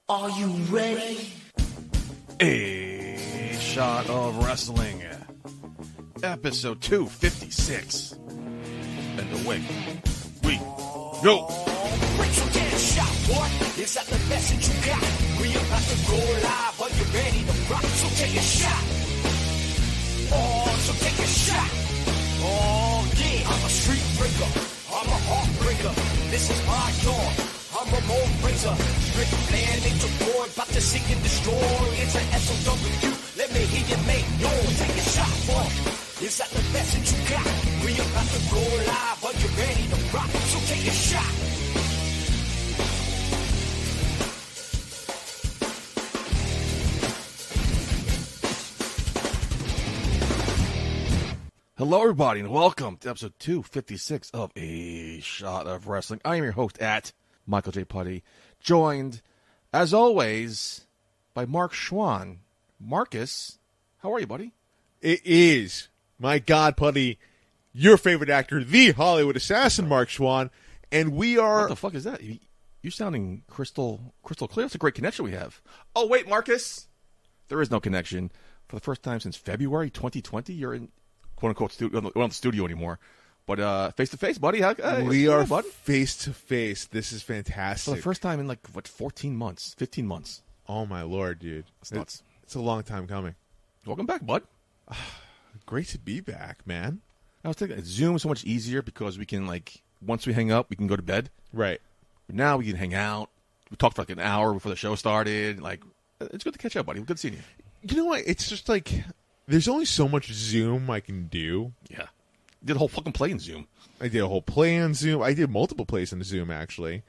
Are you ready? A Shot of Wrestling, episode 256. And away we go. So take a shot, boy. Is that the message you got? We about to go live. Are you ready to rock? So take a shot. Oh, so take a shot. Oh, yeah. I'm a street breaker. I'm a heartbreaker. This is my door. I'm a mold raiser. Britt Baker, nature boy, about to seek and destroy. It's an SOW. Let me hear you make noise. Take a shot, boy. Is that the message you got? We about to go live. Are you ready to rock? So take a shot. Hello, everybody, and welcome to episode 256 of A Shot of Wrestling. I am your host at Michael J. Putty, joined, as always, by Marc Chouen. Marcus, how are you, buddy? It is, my God, Putty, your favorite actor, the Hollywood assassin, Marc Chouen, and we are... What the fuck is that? You sounding crystal clear. It's a great connection we have. Oh, wait, Marcus. There is no connection. For the first time since February 2020, you're in... quote-unquote studio. We're not in the studio anymore. But face-to-face, buddy. We are face-to-face. This is fantastic. For the first time in, 14 months, 15 months. Oh, my Lord, dude. That's nuts. It's a long time coming. Welcome back, bud. Great to be back, man. I was thinking, Zoom is so much easier because we can, once we hang up, we can go to bed. Right. But now we can hang out. We talked for, an hour before the show started. It's good to catch up, buddy. Good seeing you. You know what? It's just, there's only so much Zoom I can do. Yeah. Did a whole fucking play in Zoom. I did a whole play on Zoom. I did multiple plays on Zoom, actually.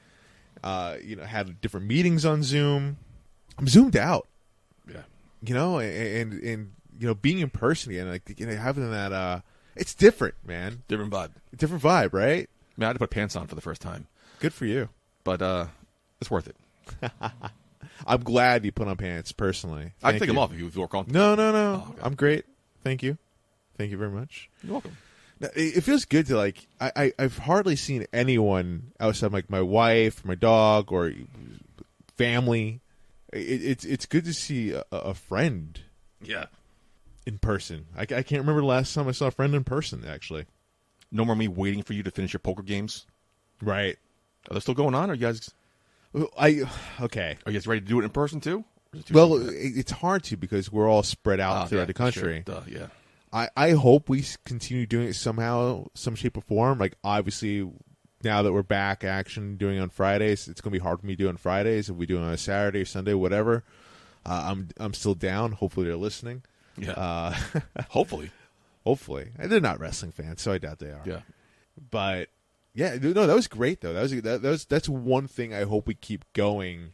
Had different meetings on Zoom. I'm zoomed out. Yeah. And being in person again, having that, it's different, man. Different vibe, right? Man, I had to put pants on for the first time. Good for you. But it's worth it. I'm glad you put on pants, personally. I can take them off if you feel comfortable. No. Oh, okay. I'm great. Thank you. Thank you very much. You're welcome. It feels good to, I've hardly seen anyone outside, my wife, my dog, or family. It's good to see a friend. Yeah. In person. I can't remember the last time I saw a friend in person, actually. No more me waiting for you to finish your poker games. Right. Are they still going on, or are you guys... Okay. Are you guys ready to do it in person, too? Well, it's hard to because we're all spread out throughout the country. Sure. Yeah. I hope we continue doing it somehow, some shape or form. Obviously, now that we're back action doing on Fridays, it's going to be hard for me to do on Fridays. If we do it on a Saturday or Sunday, whatever, I'm still down. Hopefully they're listening. Yeah. Hopefully. And they're not wrestling fans, so I doubt they are. Yeah. But, yeah, no, that was great, though. That's one thing I hope we keep going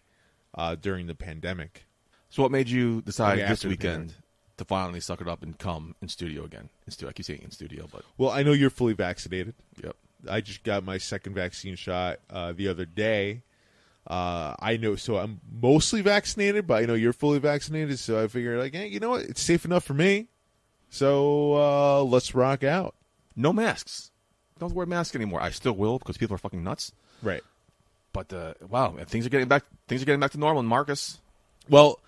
during the pandemic. So what made you decide this weekend to finally suck it up and come in studio again? I keep saying in studio, but... Well, I know you're fully vaccinated. Yep. I just got my second vaccine shot the other day. I know, so I'm mostly vaccinated, but I know you're fully vaccinated, so I figured, hey, you know what? It's safe enough for me. So let's rock out. No masks. Don't wear masks anymore. I still will because people are fucking nuts. Right. But wow, things are getting back to normal. Marcus. Well,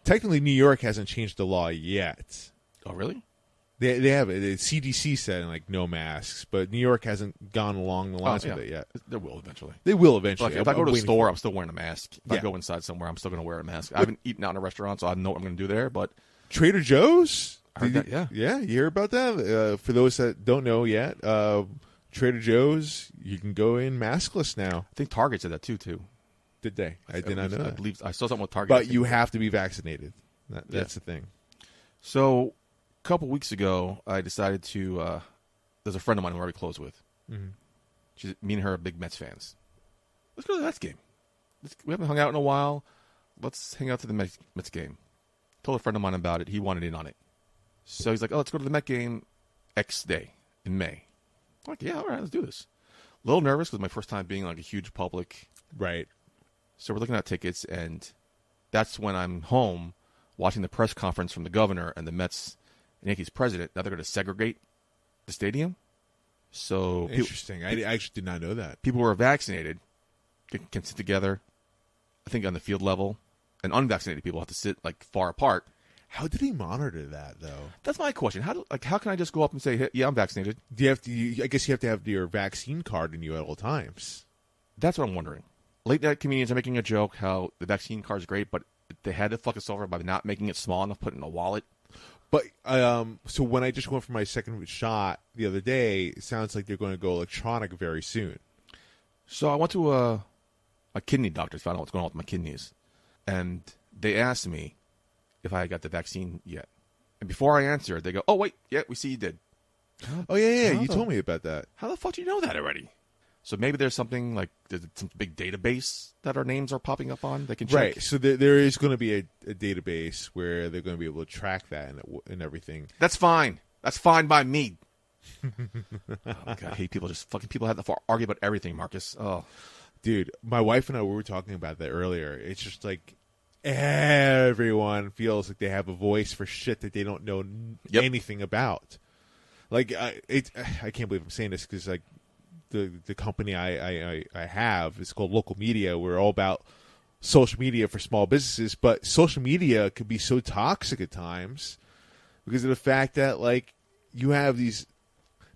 technically, New York hasn't changed the law yet. Oh, really? They have it. The CDC said no masks, but New York hasn't gone along the lines with it yet. They will eventually. They will eventually. If I go to the store, I'm still wearing a mask. If I go inside somewhere, I'm still going to wear a mask. I haven't eaten out in a restaurant, so I know what I'm going to do there. But Trader Joe's? I heard that, yeah. Yeah, you hear about that? For those that don't know yet, Trader Joe's, you can go in maskless now. I think Target said that too. Did they? I did not know that. I believe I saw something with Target. But you have to be vaccinated. That's the thing. So, a couple weeks ago, I decided to. There's a friend of mine who I'm very close with. Mm-hmm. Me and her are big Mets fans. Let's go to the Mets game. We haven't hung out in a while. Let's hang out to the Mets game. Told a friend of mine about it. He wanted in on it. So he's like, let's go to the Met game X day in May. I'm like, yeah, all right, let's do this. A little nervous because my first time being a huge public. Right. So we're looking at tickets, and that's when I'm home watching the press conference from the governor and the Mets and Yankees president. Now they're going to segregate the stadium. So interesting. I actually did not know that. People who are vaccinated can sit together, I think, on the field level. and unvaccinated people have to sit like far apart. How did he monitor that, though? That's my question. How can I just go up and say, hey, yeah, I'm vaccinated? Do you have to? I guess you have to have your vaccine card in you at all times. That's what I'm wondering. Late night comedians are making a joke how the vaccine card is great, but they had to fuck us over by not making it small enough, put it in a wallet. But so when I just went for my second shot the other day, it sounds like they're going to go electronic very soon. So I went to a kidney doctor to find out what's going on with my kidneys, and they asked me if I got the vaccine yet. And before I answered, they go, "Oh wait, yeah, we see you did." Oh yeah, you told me about that. How the fuck do you know that already? So maybe there's something like there's some big database that our names are popping up on. They can check. Right. So there is going to be a database where they're going to be able to track that and everything. That's fine. That's fine by me. Oh my God, I hate people. Just fucking people have to argue about everything, Marcus. Oh, dude, my wife and I were talking about that earlier. It's just like everyone feels like they have a voice for shit that they don't know anything about. Like I can't believe I'm saying this because like. The company I have is called Local Media. We're all about social media for small businesses, but social media can be so toxic at times because of the fact that like you have these.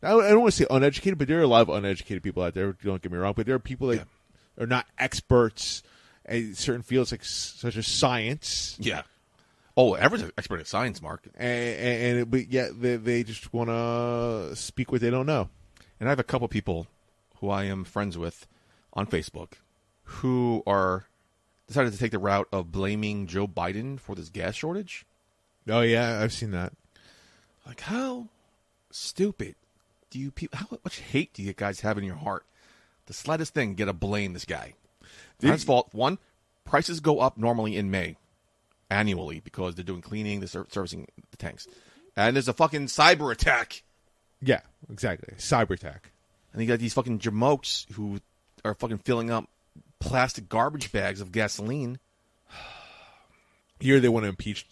I don't want to say uneducated, but there are a lot of uneducated people out there. Don't get me wrong, but there are people that are not experts in certain fields, like such as science. Yeah. Oh, everyone's an expert at science, Mark. But yet they just want to speak what they don't know. And I have a couple people who I am friends with on Facebook who are decided to take the route of blaming Joe Biden for this gas shortage. Oh, yeah, I've seen that. Like, how stupid do you people, how much hate do you guys have in your heart? The slightest thing, get to blame this guy. That's fault. One, prices go up normally in May, annually, because they're doing cleaning, they're servicing the tanks. And there's a fucking cyber attack. Yeah, exactly. Cyber attack. And you got these fucking jamokes who are fucking filling up plastic garbage bags of gasoline. Here they want to impeach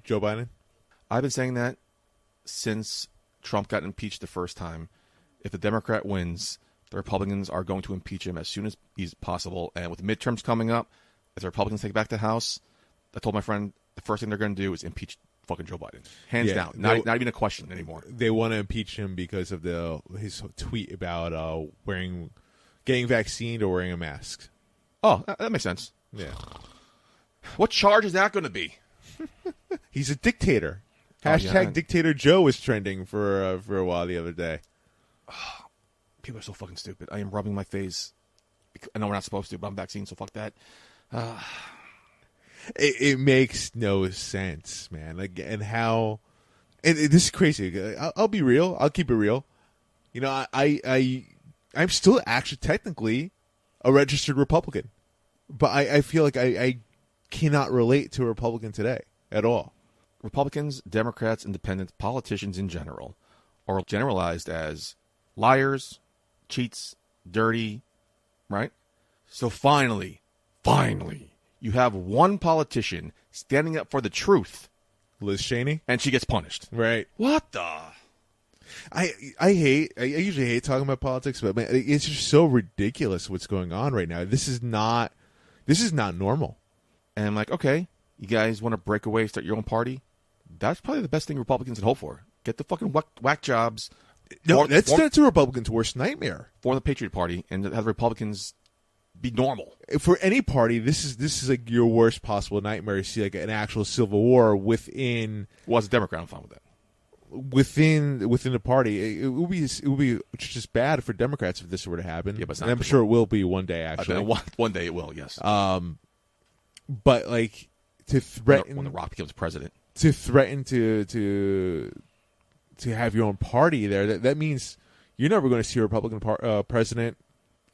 Joe Biden? I've been saying that since Trump got impeached the first time. If the Democrat wins, the Republicans are going to impeach him as soon as possible. And with midterms coming up, if the Republicans take back the House, I told my friend the first thing they're going to do is impeach fucking Joe Biden. Hands down. Not even a question anymore. They want to impeach him because of his tweet about getting vaccinated or wearing a mask. Oh, that makes sense. Yeah. What charge is that going to be? He's a dictator. Hashtag Dictator Joe was trending for a while the other day. People are so fucking stupid. I am rubbing my face. I know we're not supposed to, but I'm vaccinated, so fuck that. It makes no sense, man. Like, and how, and this is crazy. I'll be real. I'll keep it real. You know, I'm still actually technically a registered Republican, but I feel like I cannot relate to a Republican today at all. Republicans, Democrats, independents, politicians in general are generalized as liars, cheats, dirty, right? So finally, you have one politician standing up for the truth. Liz Cheney? And she gets punished. Right. What the? I usually hate talking about politics, but man, it's just so ridiculous what's going on right now. This is not normal. And I'm like, okay, you guys want to break away, start your own party? That's probably the best thing Republicans can hope for. Get the fucking whack jobs. No, that's a Republican's worst nightmare. Form the Patriot Party and have the Republicans be normal. For any party, this is like your worst possible nightmare. You see like an actual civil war within. Well, as a Democrat, I'm fine with that. Within the party, it would be just bad for Democrats if this were to happen. Yeah, but I'm sure it will be one day. Actually, one day it will. Yes. But like to threaten when The Rock becomes president, to threaten to have your own party there, that means you're never going to see a Republican president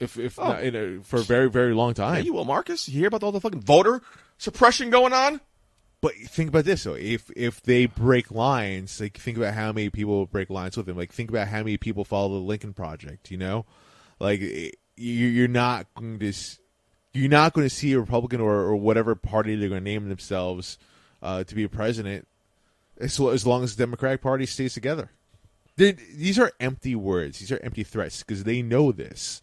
not for a very, very long time. Yeah, you will, Marcus. You hear about all the fucking voter suppression going on? But think about this, though. If they break lines, like think about how many people break lines with them. Like think about how many people follow the Lincoln Project. You know, like you're not going to see a Republican or whatever party they're going to name themselves to be a president as long as the Democratic Party stays together. These are empty words. These are empty threats because they know this.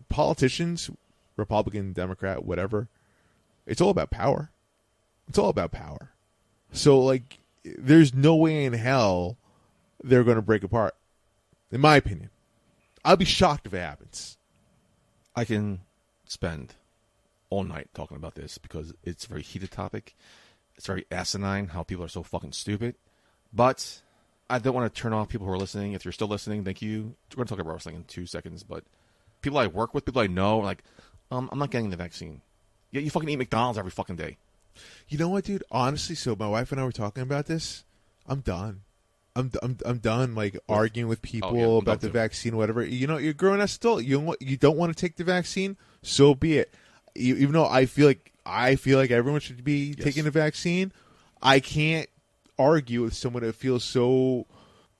Politicians, Republican, Democrat, whatever, It's all about power. It's all about power. So, like, there's no way in hell they're going to break apart, in my opinion. I'll be shocked if it happens. I can spend all night talking about this because it's a very heated topic. It's very asinine how people are so fucking stupid. But I don't want to turn off people who are listening. If you're still listening, thank you. We're going to talk about wrestling in 2 seconds. But people I work with, people I know, are like, I'm not getting the vaccine. Yeah, you fucking eat McDonald's every fucking day. You know what, dude? Honestly, so my wife and I were talking about this. I'm done. I'm done, like, arguing with people about the vaccine, whatever. You know, you're a grown ass adult. You don't want to take the vaccine, so be it. Even though I feel like everyone should be taking the vaccine, I can't argue with someone that feels so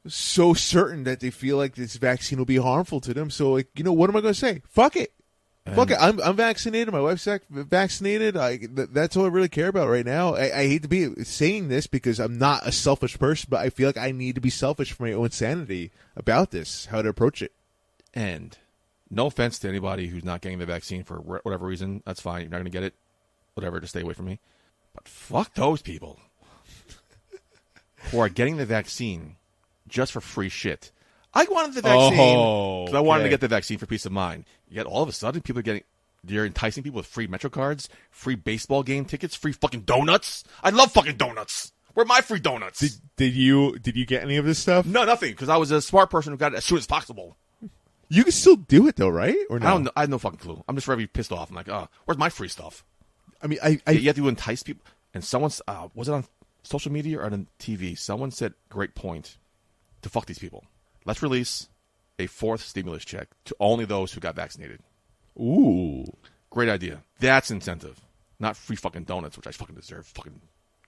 certain that they feel like this vaccine will be harmful to them. So, like, you know, what am I going to say? Fuck it. Fuck it. I'm vaccinated. My wife's vaccinated. That's all I really care about right now. I hate to be saying this because I'm not a selfish person, but I feel like I need to be selfish for my own sanity about this, how to approach it. And no offense to anybody who's not getting the vaccine for whatever reason. That's fine. You're not going to get it. Whatever. Just stay away from me. But fuck those people who are getting the vaccine just for free shit. I wanted the vaccine because I wanted to get the vaccine for peace of mind. Yet all of a sudden, you're enticing people with free Metro cards, free baseball game tickets, free fucking donuts. I love fucking donuts. Where are my free donuts? Did you get any of this stuff? No, nothing. Because I was a smart person who got it as soon as possible. You can still do it though, right? Or no? I don't know. I have no fucking clue. I'm just forever pissed off. I'm like, where's my free stuff? I mean, you have to entice people. And someone's was it on social media or on TV? Someone said, "Great point to fuck these people. Let's release a fourth stimulus check to only those who got vaccinated." Ooh. Great idea. That's incentive. Not free fucking donuts, which I fucking deserve. Fucking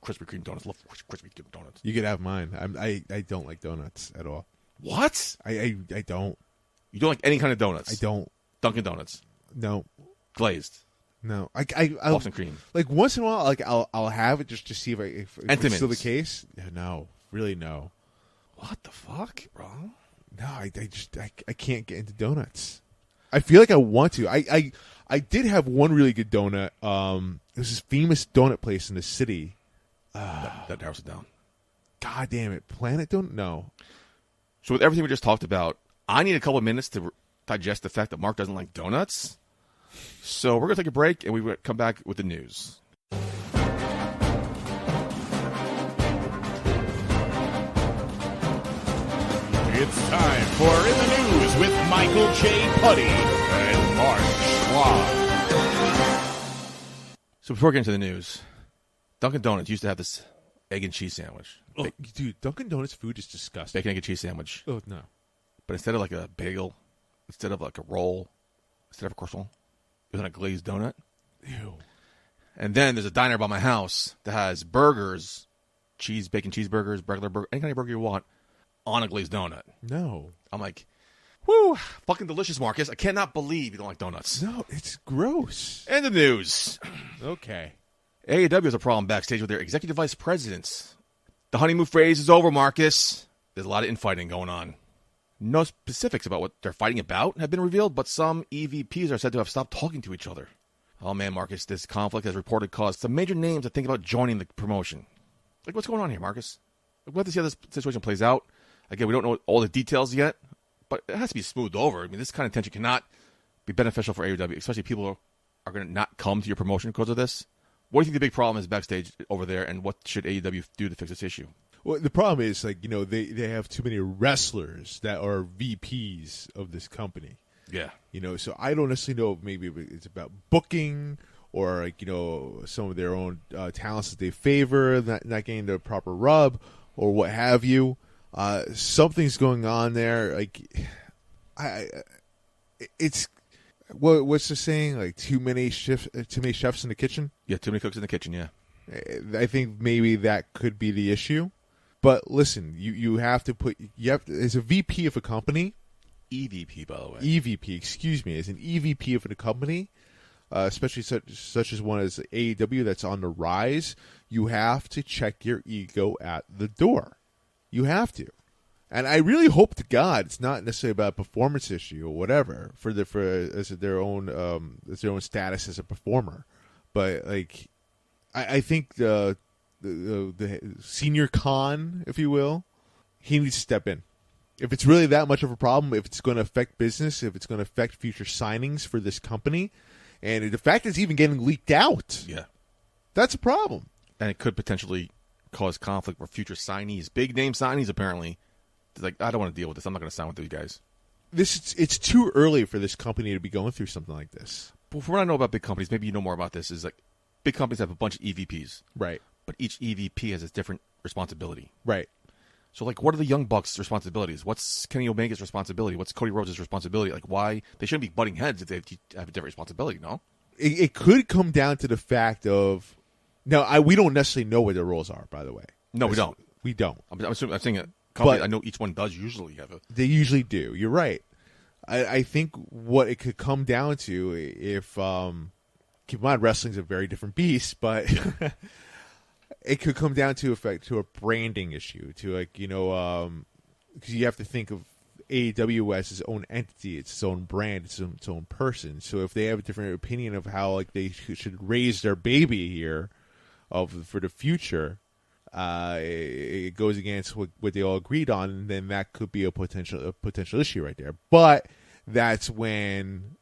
Krispy Kreme donuts. Love Krispy Kreme donuts. You could have mine. I don't like donuts at all. What? I don't. You don't like any kind of donuts? I don't. Dunkin' Donuts? No. Glazed? No. Boston cream? Like, once in a while, like, I'll have it just to see if it's still the case. No. Really, no. What the fuck, bro? No, I can't get into donuts. I feel like I want to. I did have one really good donut. It was this famous donut place in the city. That narrows it down. God damn it. Planet Donut? No. So with everything we just talked about, I need a couple of minutes to digest the fact that Mark doesn't like donuts. So we're going to take a break, and we will come back with the news. It's time for In the News with Michael J. Putty and Marc Chouen. So before we get into the news, Dunkin' Donuts used to have this egg and cheese sandwich. Oh, dude, Dunkin' Donuts food is disgusting. Bacon, egg, and cheese sandwich. Oh, no. But instead of like a bagel, instead of like a roll, instead of a croissant, it was on a glazed donut. Ew. And then there's a diner by my house that has burgers, bacon cheeseburgers, regular burger, any kind of burger you want, on a glazed donut. No. I'm like, whoo, fucking delicious, Marcus. I cannot believe you don't like donuts. No, it's gross. And the news. Okay. AEW has a problem backstage with their executive vice presidents. The honeymoon phase is over, Marcus. There's a lot of infighting going on. No specifics about what they're fighting about have been revealed, but some EVPs are said to have stopped talking to each other. Oh man, Marcus, this conflict has reported caused some major names to think about joining the promotion. Like, what's going on here, Marcus? We'll have to see how this situation plays out. Again, we don't know all the details yet, but it has to be smoothed over. I mean, this kind of tension cannot be beneficial for AEW, especially if people are going to not come to your promotion because of this. What do you think the big problem is backstage over there, and what should AEW do to fix this issue? Well, the problem is, like, you know, they have too many wrestlers that are VPs of this company. Yeah. You know, so I don't necessarily know if maybe it's about booking or, like, you know, some of their own talents that they favor, not getting the proper rub or what have you. Something's going on there. Like, it's what's the saying? Like, too many chefs in the kitchen. Yeah, too many cooks in the kitchen. Yeah. I think maybe that could be the issue. But listen, you have to as a VP of a company, EVP, by the way. EVP, excuse me, as an EVP of a company, especially such as one as AEW that's on the rise, you have to check your ego at the door. You have to. And I really hope to God it's not necessarily about a performance issue or whatever as their own status as a performer. But like, I think the senior Khan, if you will, he needs to step in. If it's really that much of a problem, if it's going to affect business, if it's going to affect future signings for this company, and the fact it's even getting leaked out, that's a problem. And it could potentially cause conflict for future signees, big name signees. Apparently, it's like, I don't want to deal with this. I'm not going to sign with you guys. It's too early for this company to be going through something like this. But from what I know about big companies, maybe you know more about this. Is like big companies have a bunch of EVPs, Right? but each EVP has a different responsibility. Right. So, like, what are the Young Bucks' responsibilities? What's Kenny Omega's responsibility? What's Cody Rhodes' responsibility? Like, why they shouldn't be butting heads if they have a different responsibility? No, It could come down to the fact of we don't necessarily know what their roles are. By the way, no, we don't. We don't. I'm saying a company. But I know each one does usually have a. They usually do. You're right. I think what it could come down to, if keep in mind wrestling's a very different beast, but it could come down to a branding issue, to like, because you have to think of AEW as its own entity, its own brand, its own person. So if they have a different opinion of how like they should raise their baby here, for the future, it goes against what they all agreed on, and then that could be a potential issue right there. But that's when,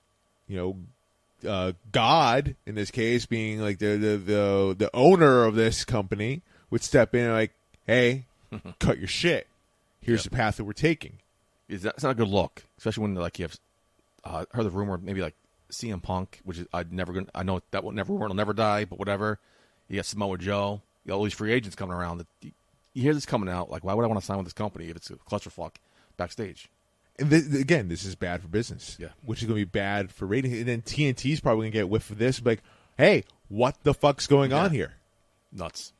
God, in this case, being like the owner of this company, would step in and like, hey, cut your shit. Here's the path that we're taking. That's not a good look, especially when like you have heard the rumor maybe like CM Punk, which is I know that will never die, but whatever. You got Samoa Joe. You got all these free agents coming around. You hear this coming out. Like, why would I want to sign with this company if it's a clusterfuck backstage? And again, this is bad for business. Yeah. Which is going to be bad for ratings. And then TNT's probably going to get whiff of this. Like, hey, what the fuck's going on here? Nuts.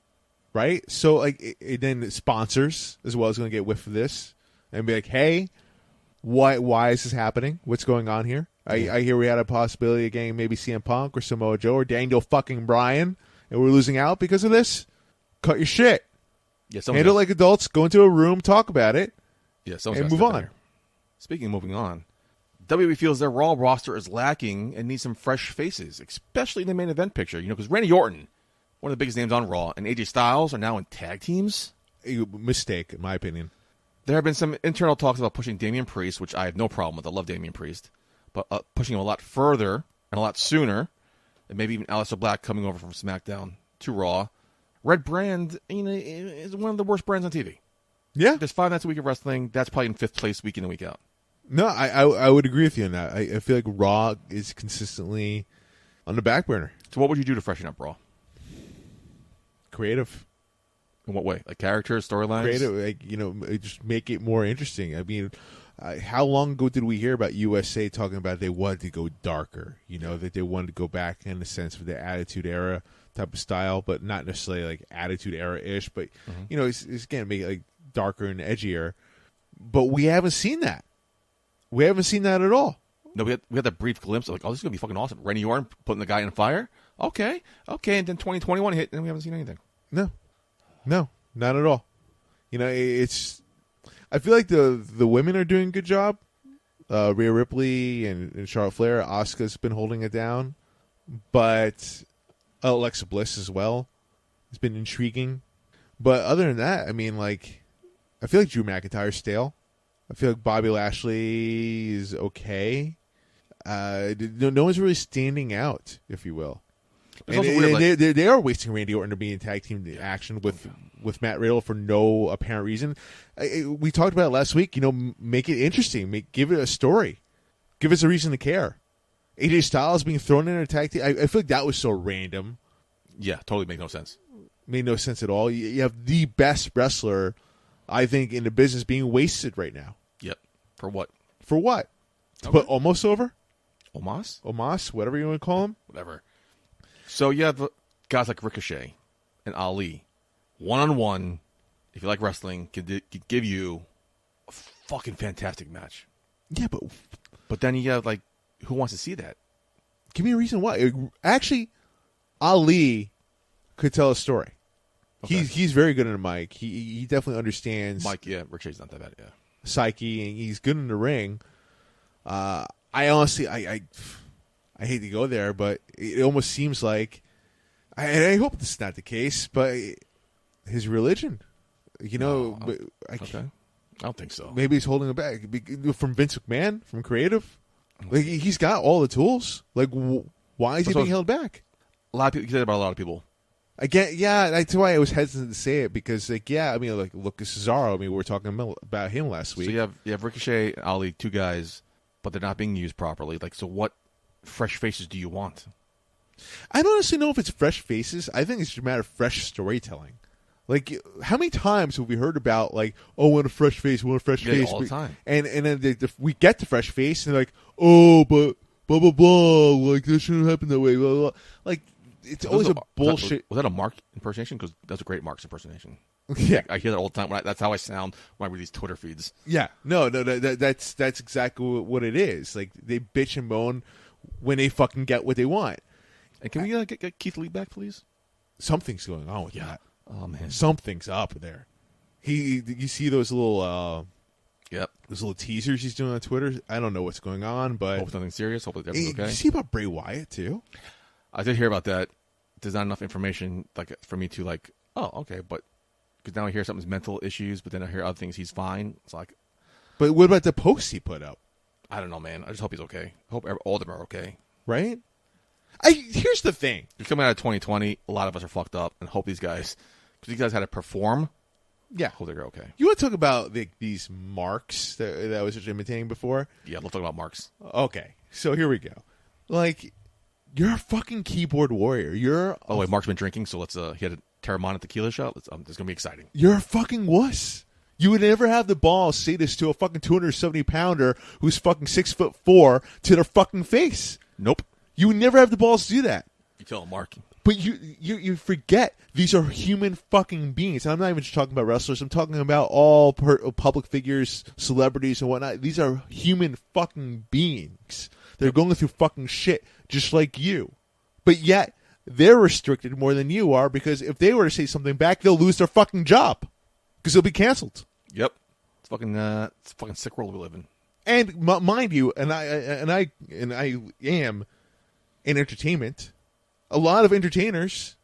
Right? So, like, then sponsors as well is going to get whiff of this and be like, hey, why is this happening? What's going on here? I hear we had a possibility of getting maybe CM Punk or Samoa Joe or Daniel fucking Bryan, and we're losing out because of this. Cut your shit. Yeah, handle it like adults. Go into a room, talk about it, and move on. Speaking of moving on, WWE feels their Raw roster is lacking and needs some fresh faces, especially in the main event picture. Because Randy Orton, one of the biggest names on Raw, and AJ Styles are now in tag teams. A mistake, in my opinion. There have been some internal talks about pushing Damian Priest, which I have no problem with. I love Damian Priest. But pushing him a lot further and a lot sooner, and maybe even Aleister Black coming over from SmackDown to Raw. Red Brand is one of the worst brands on TV. Yeah. There's 5 nights a week of wrestling. That's probably in 5th place week in and week out. No, I would agree with you on that. I feel like Raw is consistently on the back burner. So what would you do to freshen up Raw? Creative. In what way? Like characters, storylines? Creative, just make it more interesting. I mean, how long ago did we hear about USA talking about they wanted to go darker? That they wanted to go back in the sense of the Attitude Era type of style, but not necessarily like Attitude Era-ish. But, it's going to make it like darker and edgier. But we haven't seen that. We haven't seen that at all. No, we had that brief glimpse of like, oh, this is going to be fucking awesome. Randy Orton putting the guy in fire? Okay. And then 2021 hit, and we haven't seen anything. No, not at all. It's. I feel like the women are doing a good job. Rhea Ripley and Charlotte Flair. Asuka's been holding it down, but Alexa Bliss as well has been intriguing. But other than that, I mean, like, I feel like Drew McIntyre's stale. I feel like Bobby Lashley is okay. No one's really standing out, if you will. And they are wasting Randy Orton to be in tag team action with Matt Riddle for no apparent reason. We talked about it last week. Make it interesting. Give it a story. Give us a reason to care. AJ Styles being thrown in a tag team. I feel like that was so random. Yeah, totally made no sense. Made no sense at all. You have the best wrestler, I think, in the business being wasted right now. Yep. For what? To put Omos over? Omos, whatever you want to call him. Whatever. So you have guys like Ricochet and Ali, one-on-one, if you like wrestling, could give you a fucking fantastic match. Yeah, but then you have, like, who wants to see that? Give me a reason why. Actually, Ali could tell a story. Okay. He's very good in the mic. He definitely understands. Mike, yeah, Ricochet's not that bad, yeah. Psyche, and he's good in the ring. I honestly, I hate to go there, but it almost seems like I hope this is not the case, but his religion, Okay. I don't think so. maybe he's holding it back from Vince McMahon, from creative. Like, he's got all the tools. Like, why is he being held back? A lot of people. You said about a lot of people. Again, yeah, that's why I was hesitant to say it because, like, Lucas Cesaro. I mean, we were talking about him last week. So you have Ricochet, Ali, two guys, but they're not being used properly. Like, so what fresh faces do you want? I don't honestly know if it's fresh faces. I think it's just a matter of fresh storytelling. Like, how many times have we heard about, like, oh, want a fresh face, want a fresh face? All the time. And then we get the fresh face, and they're like, oh, but blah, blah, blah. Like, this shouldn't happen that way. Blah, blah. Like, it's always a bullshit. Was that a Mark impersonation? Because that's a great Mark's impersonation. Yeah. I hear that all the time. That's how I sound when I read these Twitter feeds. Yeah. No, that's exactly what it is. Like, they bitch and moan when they fucking get what they want. And can we get Keith Lee back, please? Something's going on with that. Oh, man. Something's up there. You see those little those little teasers he's doing on Twitter? I don't know what's going on, but Hope it's nothing serious. Hopefully everything's okay. You see about Bray Wyatt too? I did hear about that. There's not enough information for me to oh, okay, but because now I hear something's mental issues, but then I hear other things he's fine. It's like, but what about the posts he put up? I don't know, man. I just hope he's okay. I hope all of them are okay. Right? Here's the thing. You're coming out of 2020. A lot of us are fucked up, and hope these guys, because these guys had to perform. Yeah, hope they're okay. You want to talk about these marks that I was just imitating before? Yeah, we'll talk about marks. Okay, so here we go. Like, you're a fucking keyboard warrior. Oh wait, Mark's been drinking, so let's. He had a Terramana tequila shot. This is gonna be exciting. You're a fucking wuss. You would never have the balls say this to a fucking 270-pounder who's fucking 6'4" to their fucking face. Nope. You would never have the balls to do that. You tell him, Mark. But you forget these are human fucking beings. And I'm not even just talking about wrestlers. I'm talking about all public figures, celebrities, and whatnot. These are human fucking beings. They're going through fucking shit just like you. But yet, they're restricted more than you are because if they were to say something back, they'll lose their fucking job because they'll be canceled. Yep. It's a fucking sick world we live in. And mind you, and I am in entertainment. A lot of entertainers,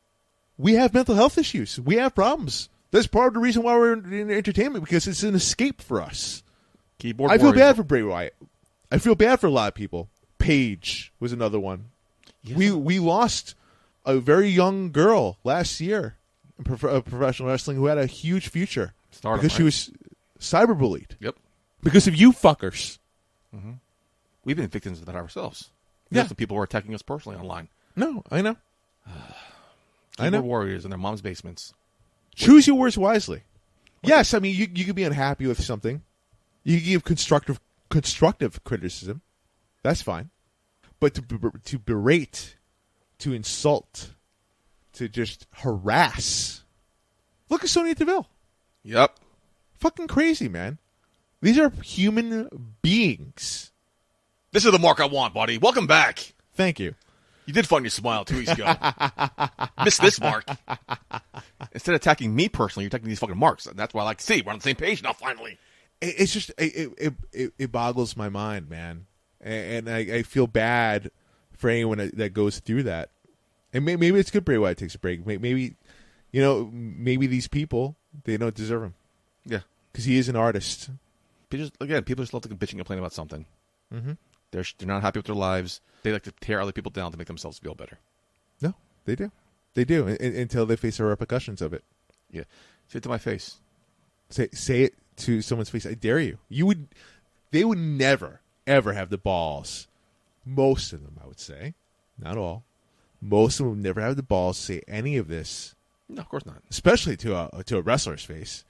we have mental health issues. We have problems. That's part of the reason why we're in entertainment, because it's an escape for us. Keyboard I feel warrior. bad for Bray Wyatt. I feel bad for a lot of people. Paige was another one. Yeah. We lost a very young girl last year in professional wrestling who had a huge future because she was cyberbullied. Yep. Because of you fuckers. Mm-hmm. We've been victims of that ourselves. Yeah. Some people were attacking us personally online. No, I know. I know. Warriors in their mom's basements. Choose your words wisely. Yes, I mean, you could be unhappy with something. You can give constructive criticism. That's fine. But to berate, to insult, to just harass. Look at Sonya Deville. Yep. Fucking crazy, man. These are human beings. This is the Mark I want, buddy. Welcome back. Thank you. You did find your smile 2 weeks ago. Missed this, Mark. Instead of attacking me personally, you're attacking these fucking marks. And that's what I like to see. We're on the same page now, finally. It's just, it boggles my mind, man. And I feel bad for anyone that goes through that. And maybe it's good Bray Wyatt takes a break. Maybe, maybe these people, they don't deserve him. Yeah. Because he is an artist. People just love to bitch and complain about something. Mm-hmm. They're not happy with their lives. They like to tear other people down to make themselves feel better. No, they do. They do until they face the repercussions of it. Yeah. Say it to my face. Say it to someone's face. I dare you. They would never, ever have the balls. Most of them, I would say. Not all. Most of them would never have the balls to say any of this. No, of course not. Especially to a wrestler's face.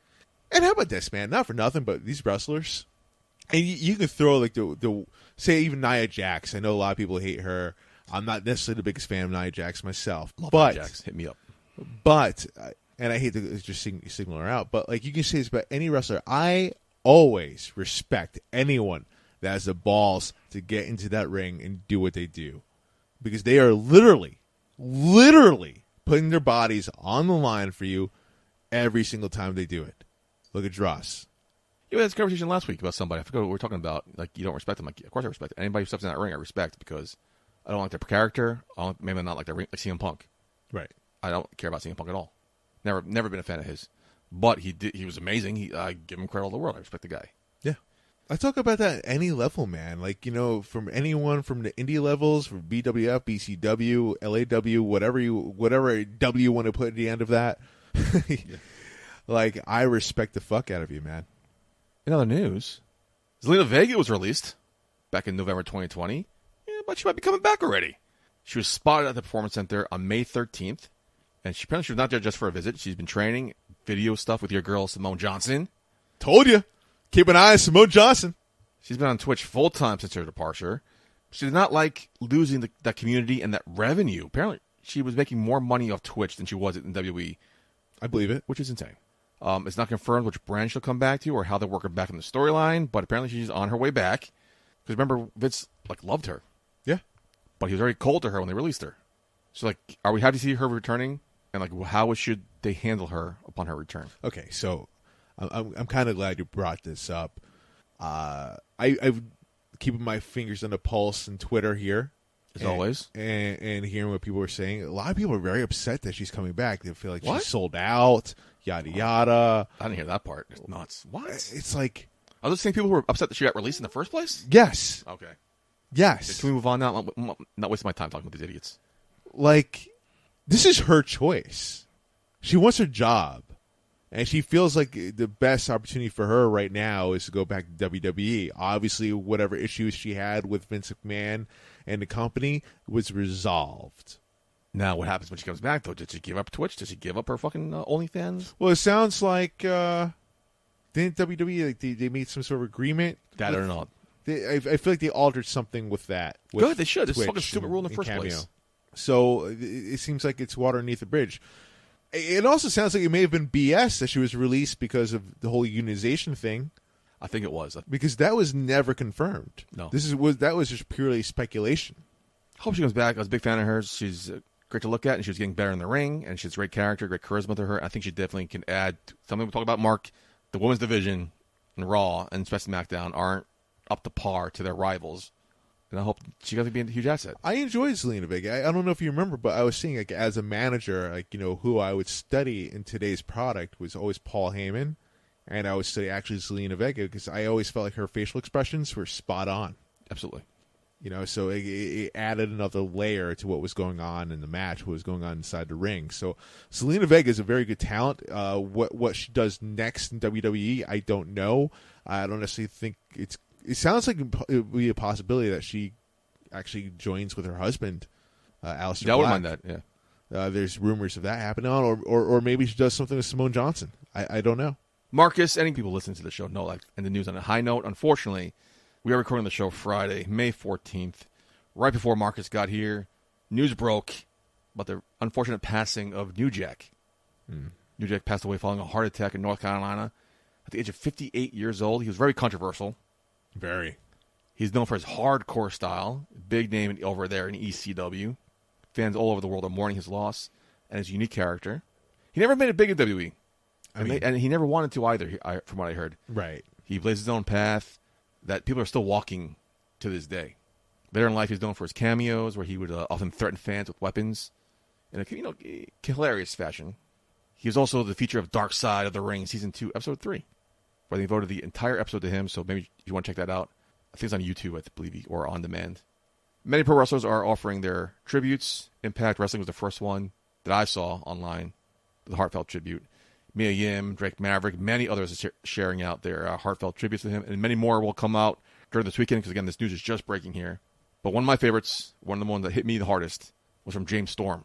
And how about this, man? Not for nothing, but these wrestlers. And you can throw like the say even Nia Jax. I know a lot of people hate her. I'm not necessarily the biggest fan of Nia Jax myself. Love Nia Jax. Hit me up. But, and I hate to just signal her out, but like you can say this about any wrestler. I always respect anyone that has the balls to get into that ring and do what they do. Because they are literally putting their bodies on the line for you every single time they do it. Look at Dross. You had this conversation last week about somebody. I forgot what we were talking about. Like, you don't respect them. Like, of course I respect it. Anybody who steps in that ring, I respect because I don't like their character. Maybe not like their ring, like CM Punk. Right. I don't care about CM Punk at all. Never been a fan of his. But he was amazing. I give him credit all the world. I respect the guy. Yeah. I talk about that at any level, man. Like, from anyone from the indie levels, from BWF, BCW, LAW, whatever W you want to put at the end of that. Yeah. Like, I respect the fuck out of you, man. In other news, Zelina Vega was released back in November 2020, but she might be coming back already. She was spotted at the Performance Center on May 13th, and apparently she was not there just for a visit. She's been training video stuff with your girl, Simone Johnson. Told you. Keep an eye on Simone Johnson. She's been on Twitch full-time since her departure. She did not like losing that community and that revenue. Apparently, she was making more money off Twitch than she was in WWE. I believe it. Which is insane. It's not confirmed which brand she'll come back to or how they'll work her back in the storyline, but apparently she's on her way back. Because remember, Vince loved her. Yeah. But he was very cold to her when they released her. So, are we happy to see her returning? And, how should they handle her upon her return? Okay, so I'm kind of glad you brought this up. I've keeping my fingers on the pulse and Twitter here. As always. And hearing what people are saying. A lot of people are very upset that she's coming back. They feel like What? she's sold out, yada, yada. I didn't hear that part. It's nuts. What? It's like... Are those the same people who were upset that she got released in the first place? Yes. Okay. Yes. Can we move on now? I'm not wasting my time talking with these idiots. Like, this is her choice. She wants her job. And she feels like the best opportunity for her right now is to go back to WWE. Obviously, whatever issues she had with Vince McMahon and the company was resolved. Now, what happens when she comes back, though? Did she give up Twitch? Did she give up her fucking OnlyFans? Well, it sounds like didn't WWE they made some sort of agreement? That or not? I feel like they altered something with that. With Good, they should. It's a fucking Twitch stupid rule in the and first Cameo. place. So it seems like it's water underneath the bridge. It also sounds like it may have been BS that she was released because of the whole unionization thing. I think it was. Because that was never confirmed. No. That was just purely speculation. Hope she comes back. I was a big fan of hers. She's great to look at, and she was getting better in the ring, and she's a great character, great charisma to her. I think she definitely can add something. We talk about, Mark, the women's division and Raw and especially SmackDown aren't up to par to their rivals. And I hope she got to be a huge asset. I enjoyed Zelina Vega. I don't know if you remember, but I was seeing, as a manager, who I would study in today's product was always Paul Heyman, and I would study actually Zelina Vega because I always felt like her facial expressions were spot on. Absolutely. So it added another layer to what was going on in the match, what was going on inside the ring. So Zelina Vega is a very good talent. What she does next in WWE, I don't know. I don't necessarily think it sounds like it would be a possibility that she actually joins with her husband, Aleister Black. I wouldn't mind that, yeah. There's rumors of that happening, or maybe she does something with Simone Johnson. I don't know. Marcus, any people listening to the show know, in the news on a high note, unfortunately, we are recording the show Friday, May 14th. Right before Marcus got here, news broke about the unfortunate passing of New Jack. New Jack passed away following a heart attack in North Carolina at the age of 58 years old. He was very controversial. Very. He's known for his hardcore style, big name over there in ECW. Fans all over the world are mourning his loss and his unique character. He never made it big in WWE. And he never wanted to either, from what I heard. Right. He blazed his own path that people are still walking to this day. Later in life, he's known for his cameos, where he would often threaten fans with weapons in a hilarious fashion. He was also the feature of Dark Side of the Ring, Season 2, Episode 3, where they devoted the entire episode to him, so maybe you want to check that out. I think it's on YouTube, I believe, or on demand. Many pro wrestlers are offering their tributes. Impact Wrestling was the first one that I saw online, the heartfelt tribute. Mia Yim, Drake Maverick, many others are sharing out their heartfelt tributes to him, and many more will come out during this weekend, because, again, this news is just breaking here. But one of my favorites, one of the ones that hit me the hardest, was from James Storm.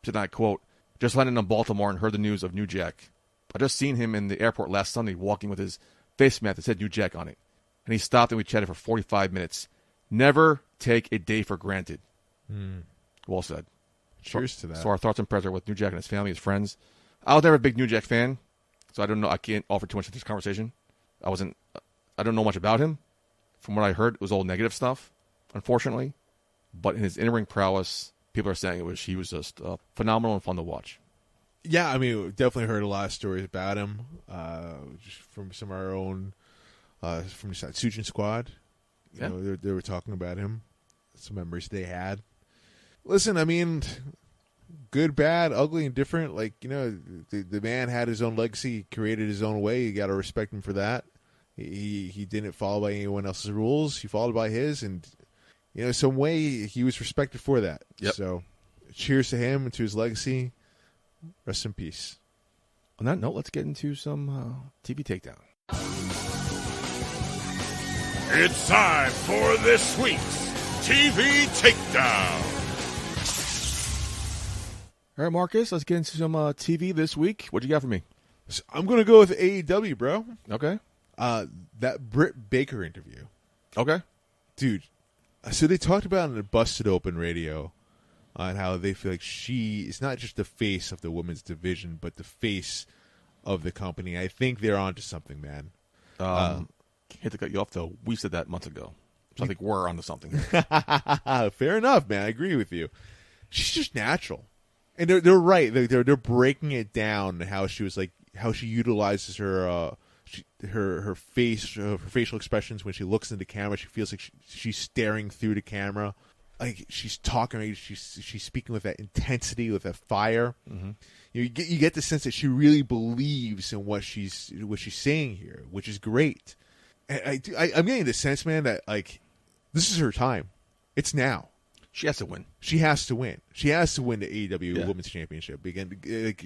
Said, and I quote, "Just landed in Baltimore and heard the news of New Jack. I just seen him in the airport last Sunday walking with his face mask that said New Jack on it. And he stopped and we chatted for 45 minutes. Never take a day for granted." Well said. Cheers to that. So our thoughts and prayers are with New Jack and his family, his friends. I was never a big New Jack fan, so I don't know. I can't offer too much to this conversation. I don't know much about him. From what I heard, it was all negative stuff, unfortunately. But in his in-ring prowess, people are saying he was just phenomenal and fun to watch. Yeah, we've definitely heard a lot of stories about him, just from some of our own, from the Sujin Squad. Yeah. They were talking about him, some memories they had. Listen, good, bad, ugly, and different. Like, the man had his own legacy, he created his own way. You got to respect him for that. He didn't follow by anyone else's rules. He followed by his, and some way he was respected for that. Yep. So, cheers to him and to his legacy. Rest in peace. On that note, let's get into some TV takedown. It's time for this week's TV Takedown. All right, Marcus, let's get into some TV this week. What you got for me? So I'm going to go with AEW, bro. Okay. That Britt Baker interview. Okay. Dude, so they talked about on the Busted Open radio on how they feel like she is not just the face of the women's division, but the face of the company. I think they're onto something, man. Hate to cut you off, though. We said that months ago. So I think we're onto something. Fair enough, man. I agree with you. She's just natural. And they're right. They're breaking it down how she was like, how she utilizes her facial expressions when she looks into the camera. She feels like she's staring through the camera, like she's talking. She's speaking with that intensity, with that fire. Mm-hmm. You get the sense that she really believes in what she's saying here, which is great. And I'm getting the sense, man, that like this is her time. It's now. She has to win. She has to win. She has to win the AEW Women's Championship. Again,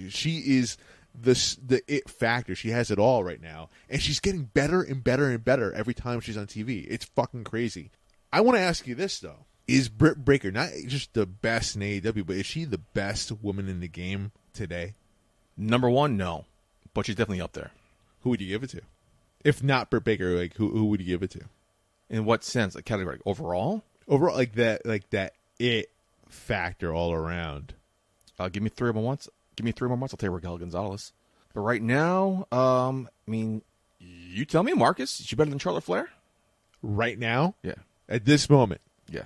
she is the it factor. She has it all right now, and she's getting better and better and better every time she's on TV. It's fucking crazy. I want to ask you this though: is Britt Baker not just the best in AEW, but is she the best woman in the game today? Number one, no, but she's definitely up there. Who would you give it to? If not Britt Baker, like who would you give it to? In what sense? Like category? Overall? Overall, like that it factor all around. Give me 3 more months. Give me 3 more months. I'll take Raquel Gonzalez. But right now, I mean, you tell me, Marcus, is she better than Charlotte Flair? Right now? Yeah. At this moment? Yeah.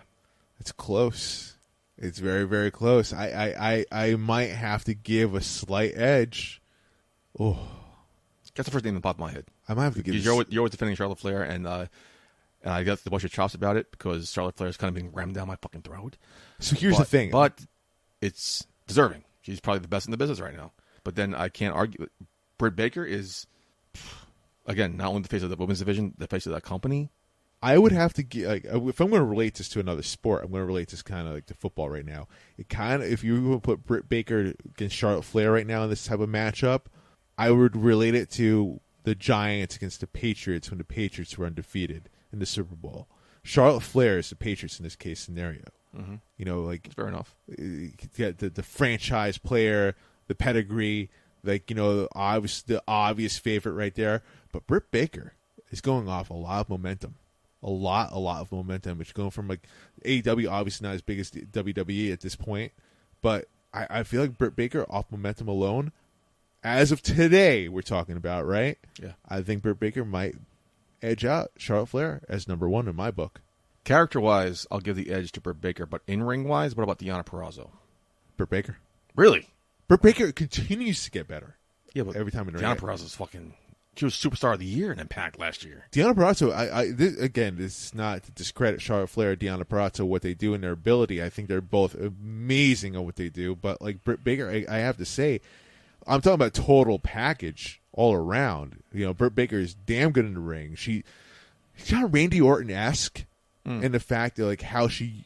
It's close. It's very, very close. I might have to give a slight edge. Oh, that's the first name that popped in my head. I might have to give. You're always defending Charlotte Flair, and I got the bunch of chops about it because Charlotte Flair is kind of being rammed down my fucking throat. So here's the thing, but it's deserving. She's probably the best in the business right now. But then I can't argue. Britt Baker is, again, not only the face of the women's division, the face of that company. I would have to get, like, if I'm going to relate this to another sport, I'm going to relate this kind of like to football right now. It kind of, if you were to put Britt Baker against Charlotte Flair right now in this type of matchup, I would relate it to the Giants against the Patriots when the Patriots were undefeated in the Super Bowl. Charlotte Flair is the Patriots in this case scenario. Mm-hmm. You know, like, that's fair enough. The franchise player, the pedigree, like, you know, the obvious favorite right there. But Britt Baker is going off a lot of momentum. A lot of momentum. It's going from, like, AEW, obviously not as big as WWE at this point. But I feel like Britt Baker, off momentum alone, as of today, we're talking about, right? Yeah. I think Britt Baker might edge out Charlotte Flair as number one in my book. Character-wise, I'll give the edge to Britt Baker. But in-ring-wise, what about Deonna Purrazzo? Britt Baker. Really? Britt Baker continues to get better. Yeah, but every time in the Deonna Purrazzo's fucking... She was Superstar of the Year in Impact last year. Deonna Purrazzo, this is not to discredit Charlotte Flair or Deonna Purrazzo, what they do and their ability. I think they're both amazing at what they do. But, like, Britt Baker, I have to say, I'm talking about total package all around. You know, Britt Baker is damn good in the ring. She's kind of Randy Orton-esque in the fact that, like, how she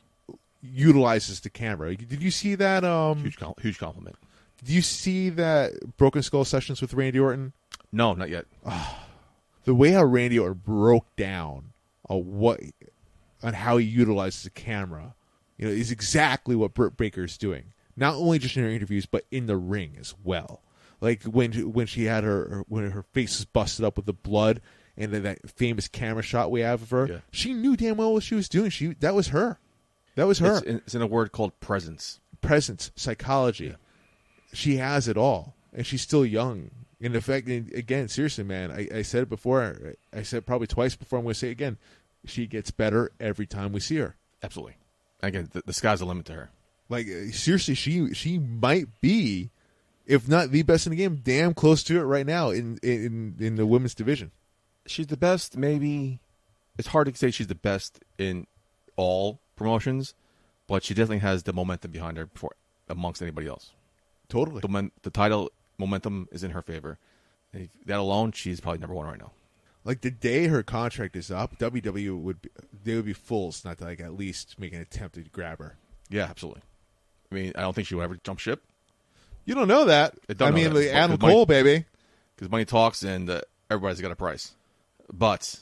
utilizes the camera. Did you see that? Huge compliment. Did you see that Broken Skull sessions with Randy Orton? No, not yet. The way how Randy Orton broke down on how he utilizes the camera, you know, is exactly what Britt Baker is doing. Not only just in her interviews, but in the ring as well. Like when she had when her face was busted up with the blood, and then that famous camera shot we have of her, yeah. She knew damn well what she was doing. That was her. That was her. It's in a word called presence. Presence, psychology. Yeah. She has it all, and she's still young. In fact, again, seriously, man, I said it before. I said it probably twice before. I'm going to say it again. She gets better every time we see her. Absolutely. Again, the sky's the limit to her. Like, seriously, she might be, if not the best in the game, damn close to it right now in the women's division. She's the best, maybe. It's hard to say she's the best in all promotions, but she definitely has the momentum behind her amongst anybody else. Totally. The title momentum is in her favor. And that alone, she's probably number one right now. Like the day her contract is up, WWE would be fools not to like at least make an attempt to grab her. Yeah, absolutely. I mean, I don't think she would ever jump ship. You don't know that. I mean, that. like Adam Cole, baby. Because money talks, and everybody's got a price. But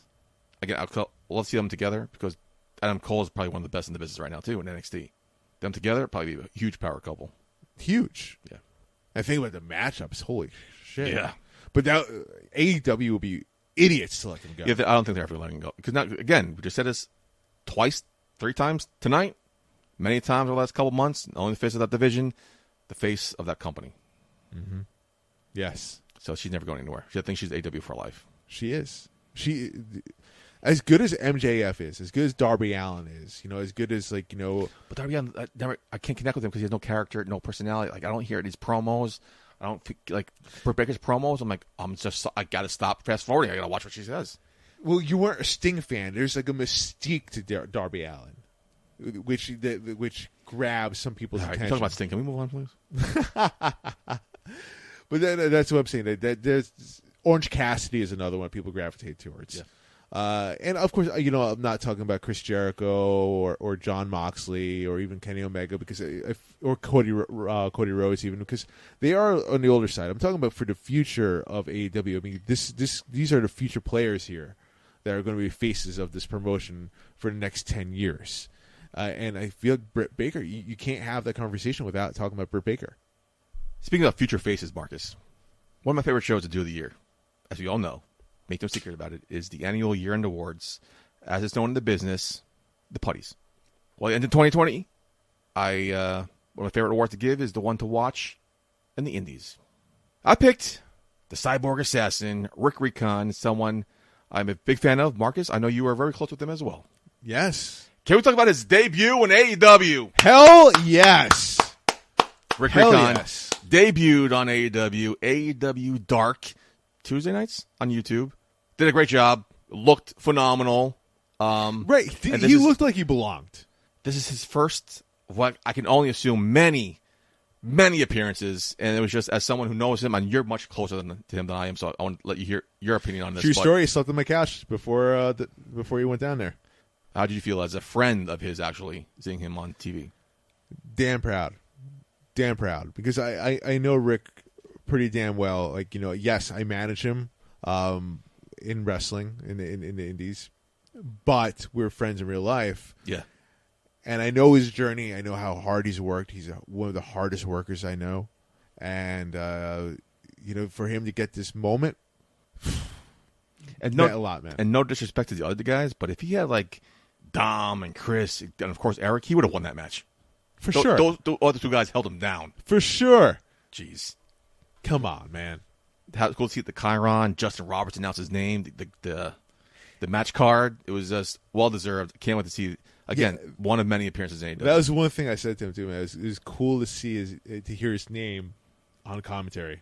again, I'd love to see them together because Adam Cole is probably one of the best in the business right now too in NXT. Them together probably be a huge power couple. Huge. Yeah. I think about the matchups. Holy shit. Yeah. But that AEW will be idiots to let them go. Yeah, I don't think they're ever letting go. Because now, again, we just said this twice, 3 times tonight, many times over the last couple months. Only the face of that division, the face of that company. Mm-hmm. Yes. So she's never going anywhere. I think she's AEW for life. She is. She, as good as MJF is, as good as Darby Allin is, as good as But Darby Allin, I can't connect with him because he has no character, no personality. Like I don't hear these promos. I don't think like Britt Baker's promos. I'm like, I got to stop fast forwarding. I got to watch what she says. Well, you weren't a Sting fan. There's like a mystique to Darby Allin, which grabs some people's attention. Talk about Sting. Can we move on, please? But that's what I'm saying. That there's Orange Cassidy is another one people gravitate towards. Yeah. And of course, I'm not talking about Chris Jericho or John Moxley or even Kenny Omega or Cody Rhodes even because they are on the older side. I'm talking about for the future of AEW. I mean, these are the future players here that are going to be faces of this promotion for the next 10 years. And I feel Britt Baker, you can't have that conversation without talking about Britt Baker. Speaking of future faces, Marcus, one of my favorite shows to do of the year, as we all know, make no secret about it, is the annual year-end awards, as it's known in the business, the Putties. Well, into 2020, one of my favorite awards to give is the one to watch in the Indies. I picked the Cyborg Assassin, Recon, someone I'm a big fan of. Marcus, I know you are very close with him as well. Yes. Can we talk about his debut in AEW? Hell yes. Recon yes. Debuted on AEW Dark, Tuesday nights on YouTube. Did a great job. Looked phenomenal. Right. He looked like he belonged. This is his first, what I can only assume, many appearances. And it was just, as someone who knows him, and you're much closer to him than I am, so I want to let you hear your opinion on this. True story. He slept on my couch before he went down there. How did you feel as a friend of his, actually, seeing him on TV? Damn proud. Because I know Rick pretty damn well. Like, yes, I manage him in wrestling in the indies, but we're friends in real life. Yeah. And I know his journey. I know how hard he's worked. He's one of the hardest workers I know. And, for him to get this moment, and meant a lot, man. And no disrespect to the other guys, but if he had, like, Dom and Chris, and, of course, Eric, he would have won that match. For sure. Those other two guys held him down. For sure. Jeez. Come on, man. How cool to see the Chiron. Justin Roberts announced his name. The match card. It was just well-deserved. Can't wait to see, again, one of many appearances in AEW. That was one thing I said to him, too, man. It was cool to see to hear his name on commentary.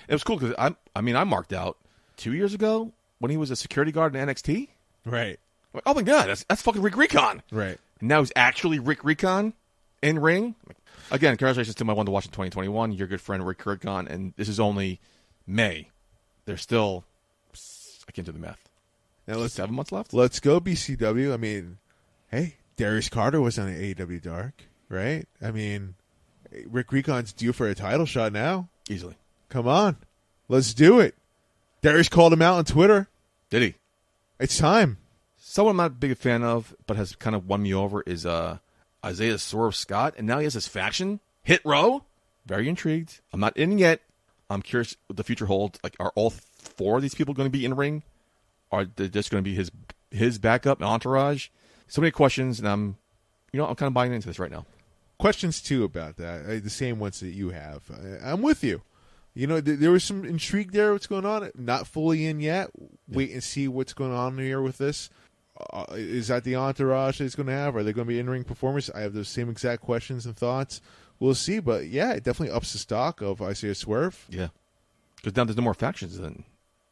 It was cool because, I marked out 2 years ago when he was a security guard in NXT. Right. Like, oh, my God. That's fucking Recon. Right. And now he's actually Recon. In ring. Again, congratulations to my one to watch in 2021. Your good friend Rick Recon, and this is only May. There's still, I can't do the math. Now 7 months left. Let's go BCW. I mean, hey, Darius Carter was on AEW Dark, right? I mean, Rick Recon's due for a title shot now. Easily. Come on, let's do it. Darius called him out on Twitter. Did he? It's time. Someone I'm not a big fan of, but has kind of won me over is Isaiah Swerve Scott, and now he has his faction, Hit Row. Very intrigued. I'm not in yet. I'm curious what the future holds. Like, are all 4 of these people going to be in ring? Are they just going to be his backup and entourage? So many questions, and I'm kind of buying into this right now. Questions too about that. The same ones that you have. I'm with you. There was some intrigue there. What's going on? Not fully in yet. Wait and see what's going on here with this. Is that the entourage it's going to have? Are they going to be in-ring performers? I have those same exact questions and thoughts. We'll see, but yeah, it definitely ups the stock of Isaiah Swerve. Yeah, because now there's no more factions in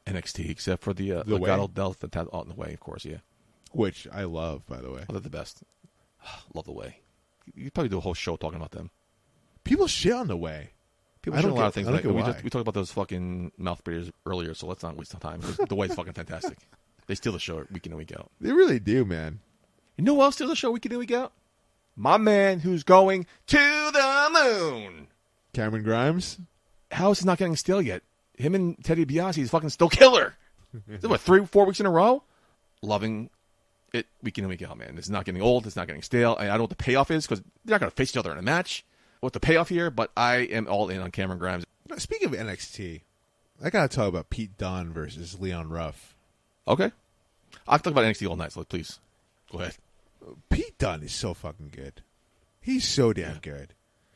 NXT except for the Legado del Fantasma out in the way, of course. Yeah, which I love, by the way. Oh, they're the best. Love the way. You could probably do a whole show talking about them. People shit on the way. People shit on a lot of things. Like, we why. talked about those fucking mouth breathers earlier, so let's not waste time. The Way's fucking fantastic. They steal the show week in and week out. They really do, man. You know who else steals the show week in and week out? My man who's going to the moon. Cameron Grimes? How is he not getting stale yet? Him and Teddy DiBiase is fucking still killer. Is it, what, 3-4 weeks in a row? Loving it week in and week out, man. It's not getting old. It's not getting stale. I don't know what the payoff is because they're not going to face each other in a match. What's the payoff here? But I am all in on Cameron Grimes. Speaking of NXT, I got to talk about Pete Dunne versus Leon Ruff. Okay. I'll talk about NXT all night, so please go ahead. Pete Dunne is so fucking good. He's so damn good.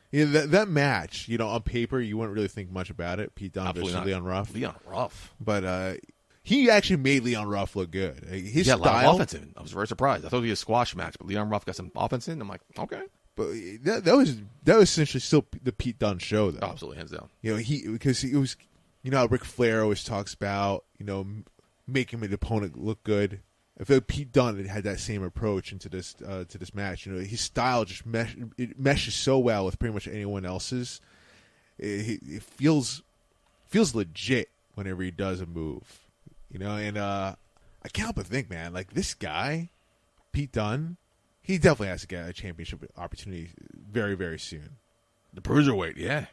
Yeah, that match, on paper, you wouldn't really think much about it. Pete Dunne versus Leon Ruff. Leon Ruff. But he actually made Leon Ruff look good. His style. A lot of offense in. I was very surprised. I thought it would be a squash match, but Leon Ruff got some offense in. I'm like, okay. But that was essentially still the Pete Dunne show, though. Oh, absolutely, hands down. Because it was, how Ric Flair always talks about, making the opponent look good. I feel like Pete Dunne had that same approach into this match. His style just meshes so well with pretty much anyone else's. It feels legit whenever he does a move, And I can't help but think, man, like this guy, Pete Dunne, he definitely has to get a championship opportunity very, very soon. The Bruiserweight, yeah.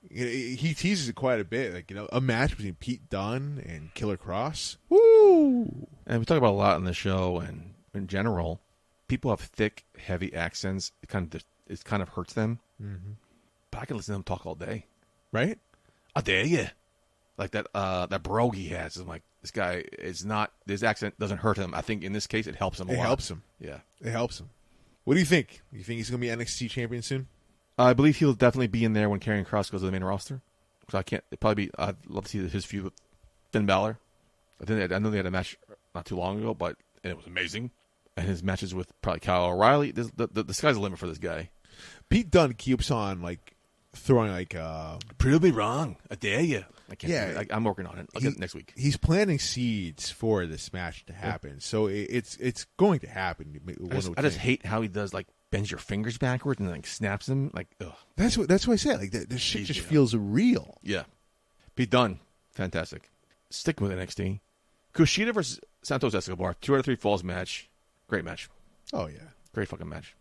He teases it quite a bit, like a match between Pete Dunne and Killer Cross. Woo! And we talk about a lot on the show, and in general, people have thick, heavy accents. It kind of hurts them. Mm-hmm. But I can listen to them talk all day, right? I dare you, like that brogue he has. I'm like, this guy is not. This accent doesn't hurt him. I think in this case, it helps him a lot. It helps him. Yeah, it helps him. What do you think? You think he's going to be NXT champion soon? I believe he'll definitely be in there when Karrion Kross goes to the main roster. So I'd love to see his feud with Finn Balor. I know they had a match not too long ago, but it was amazing. And his matches with probably Kyle O'Reilly. The sky's the limit for this guy. Pete Dunne keeps on throwing prove me wrong. I dare you. I can't. Yeah, I'm working on it. I'll get it next week. He's planting seeds for this match to happen, so it's going to happen. I just hate how he does bends your fingers backwards and snaps them. Ugh. That's what I said. The shit just feels real. Yeah. Pete Dunne, fantastic. Sticking with NXT, Kushida versus Santos Escobar, 2 out of 3 falls match. Great match. Oh yeah, great fucking match.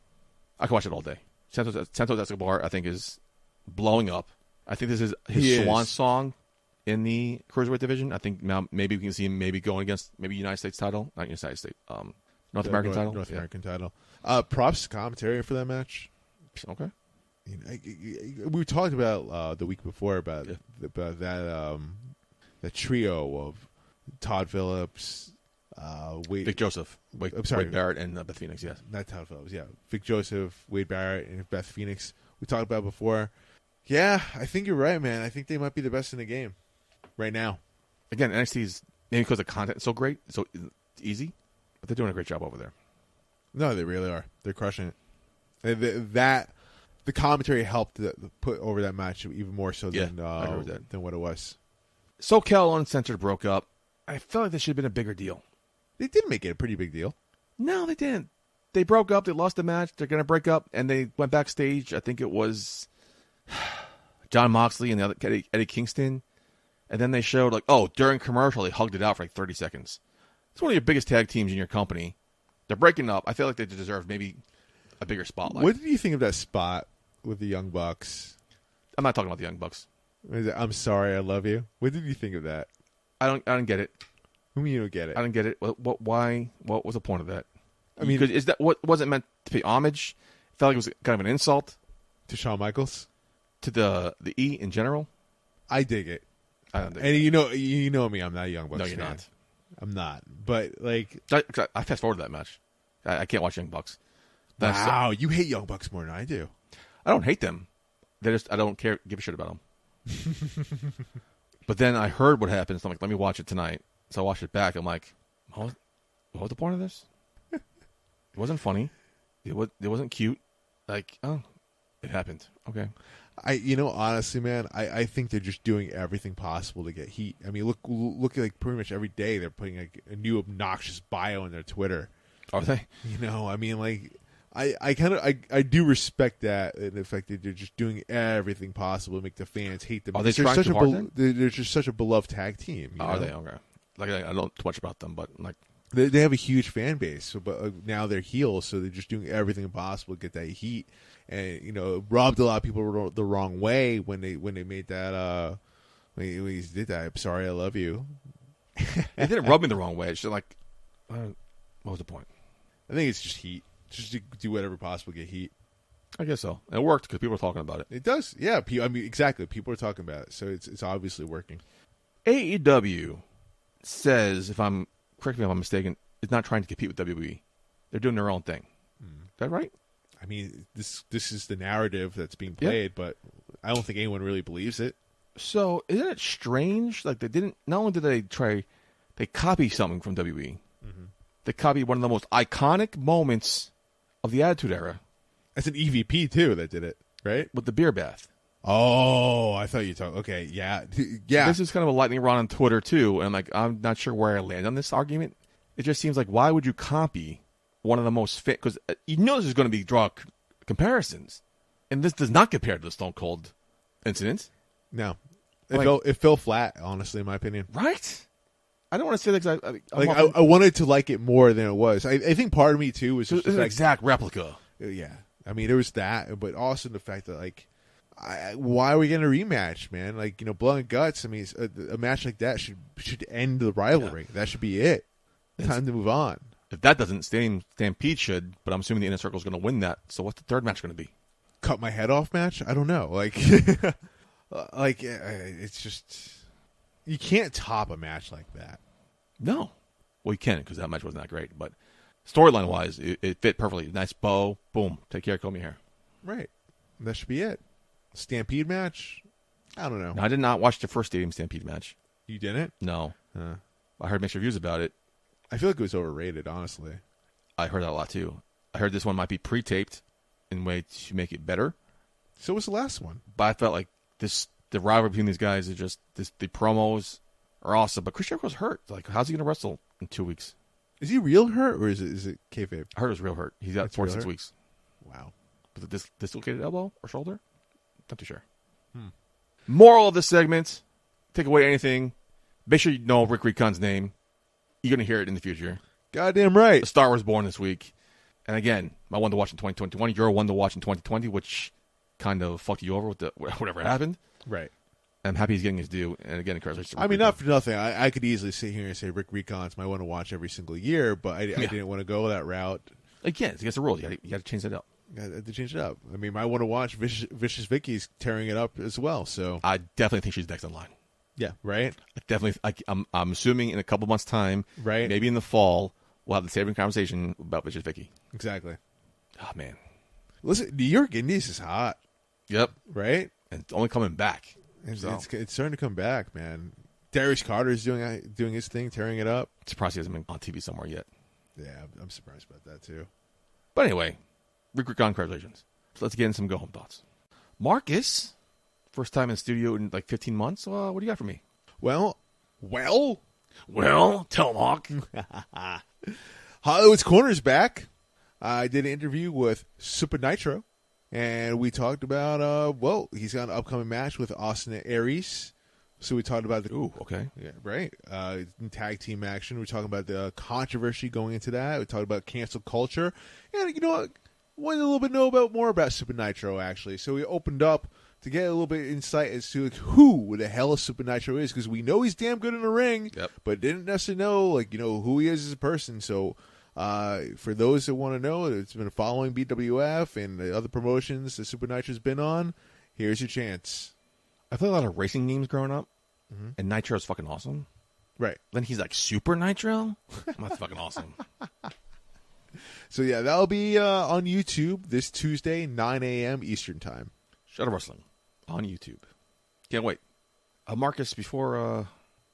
I can watch it all day. Santos Escobar, I think, is blowing up. I think this is his swan song in the cruiserweight division. I think now maybe we can see him going against United States title, not United States, North American title. North American title. Props to commentary for that match. Okay. We talked about the week before about that trio of Todd Phillips, Vic Joseph, Wade Barrett, and Beth Phoenix. Yes, not Todd Phillips. Yeah, Vic Joseph, Wade Barrett, and Beth Phoenix. We talked about before. Yeah, I think you're right, man. I think they might be the best in the game right now. Again, NXT is maybe because the content is so great, so easy, but they're doing a great job over there. No, they really are. They're crushing it. The commentary helped put over that match even more so than what it was. SoCal Uncensored broke up. I felt like this should have been a bigger deal. They did make it a pretty big deal. No, they didn't. They broke up. They lost the match. They're going to break up, and they went backstage. I think it was John Moxley and the other Eddie Kingston, and then they showed during commercial they hugged it out for 30 seconds. It's one of your biggest tag teams in your company. They're breaking up. I feel like they deserve maybe a bigger spotlight. What did you think of that spot with the Young Bucks? I'm not talking about the Young Bucks. I'm sorry, I love you. What did you think of that? I don't get it. Who mean you don't get it? I don't get it. What? Why? What was the point of that? I mean, is that what wasn't meant to pay homage? It felt like it was kind of an insult to Shawn Michaels, to the E in general. I dig it. I don't dig it. And you know me. I'm not a Young Bucks fan. No, you're fan. not. I'm not. But I fast forward to that match. I can't watch Young Bucks. Wow, you hate Young Bucks more than I do. I don't hate them. I don't give a shit about them. But then I heard what happened, so I'm like, let me watch it tonight. So I watched it back. I'm like, what was the point of this? It wasn't funny. It wasn't cute. It happened. Okay. Honestly, man, I think they're just doing everything possible to get heat. I mean, look at pretty much every day they're putting a new obnoxious bio on their Twitter. Are they? I do respect that in the fact that they're just doing everything possible to make the fans hate them. Are they They're trying too hard then? They're just such a beloved tag team. You Are know? they? Okay. Like, I don't know too much about them, but like, They have a huge fan base, so, but now they're heels, so they're just doing everything possible to get that heat, and it rubbed a lot of people the wrong way when they made that when he did that. I'm sorry, I love you. it didn't rub me the wrong way. It's just like, what was the point? I think it's just heat, just to do whatever possible to get heat. I guess so. It worked because people were talking about it. It does, yeah. I mean, exactly. People are talking about it, so it's obviously working. AEW says, correct me if I'm mistaken, is not trying to compete with WWE. They're doing their own thing. Is that right? I mean, this is the narrative that's being played, but I don't think anyone really believes it. So isn't it strange? Like not only did they copy something from WWE, they copied one of the most iconic moments of the Attitude Era. That's an EVP too that did it, right? With the beer bath. Oh, I thought you talking. Okay, yeah. This is kind of a lightning rod on Twitter too, and like I'm not sure where I land on this argument. It just seems like why would you copy one of the most fit? Because this is going to be draw comparisons, and this does not compare to the Stone Cold incident. No, it fell flat. Honestly, in my opinion, right? I don't want to say that because I wanted to like it more than it was. I think part of me too was just it's an exact replica. Yeah, I mean there was that, but also the fact that like. Why are we getting a rematch, man? Like, blood and guts. I mean, a match like that should end the rivalry. Yeah. That should be it. Time to move on. If that doesn't, Stampede should, but I'm assuming the Inner Circle is going to win that. So what's the third match going to be? Cut my head off match? I don't know. Like, it's just you can't top a match like that. No, well you can because that match wasn't that great. But storyline wise, it fit perfectly. Nice bow, boom, take care, comb your hair. Right, that should be it. Stampede match? I don't know. No, I did not watch the first Stadium Stampede match. You didn't? No. I heard mixed reviews about it. I feel like it was overrated, honestly. I heard that a lot, too. I heard this one might be pre-taped in a way to make it better. So was the last one. But I felt like the rivalry between these guys is just, the promos are awesome. But Chris Jericho's hurt. Like, how's he going to wrestle in 2 weeks? Is he real hurt, or is it kayfabe? I heard it was real hurt. He's got 4 to 6 weeks. Wow. Was it dislocated elbow or shoulder? Not too sure. Moral of this segment, take away anything. Make sure you know Rick Recon's name. You're going to hear it in the future. Goddamn right. A star was born this week. And again, my one to watch in 2021. You're a one to watch in 2020, which kind of fucked you over with whatever happened. Right. I'm happy he's getting his due. And again, congratulations to Rick I mean, Recon. not for nothing. I could easily sit here and say Rick Recon's my one to watch every single year, but I didn't want to go that route. Again, it's against the rules. You got to change that up. Got to change it up. I mean, I want to watch Vicious Vicky's tearing it up as well. So I definitely think she's next in line. Yeah, right. I'm assuming in a couple months' time, right? Maybe in the fall, we'll have the same conversation about Vicious Vicky. Exactly. Oh man, listen, New York Indies is hot. Yep. Right. And it's only coming back. It's starting to come back, man. Darius Carter's doing his thing, tearing it up. Surprised he hasn't been on TV somewhere yet. Yeah, I'm surprised about that too. But anyway. Rick Recon, congratulations. So let's get in some go-home thoughts. Marcus, first time in the studio in like 15 months. What do you got for me? Well, tell Mark. Hollywood's Corner's back. I did an interview with Super Nitro, and we talked about, he's got an upcoming match with Austin Aries. So we talked about yeah, right. Tag team action. We're talking about the controversy going into that. We talked about cancel culture, and you know what? Wanted a little bit know more about Super Nitro, actually. So we opened up to get a little bit of insight as to who the hell Super Nitro is, because we know he's damn good in the ring, but didn't necessarily know, who he is as a person. So for those that want to know, that's been following BWF and the other promotions that Super Nitro's been on, here's your chance. I played a lot of racing games growing up, and Nitro's fucking awesome. Right. Then he's like Super Nitro? That's fucking awesome. So, yeah, that'll be on YouTube this Tuesday, 9 a.m. Eastern Time. Shadow Wrestling on YouTube. Can't wait. Marcus, before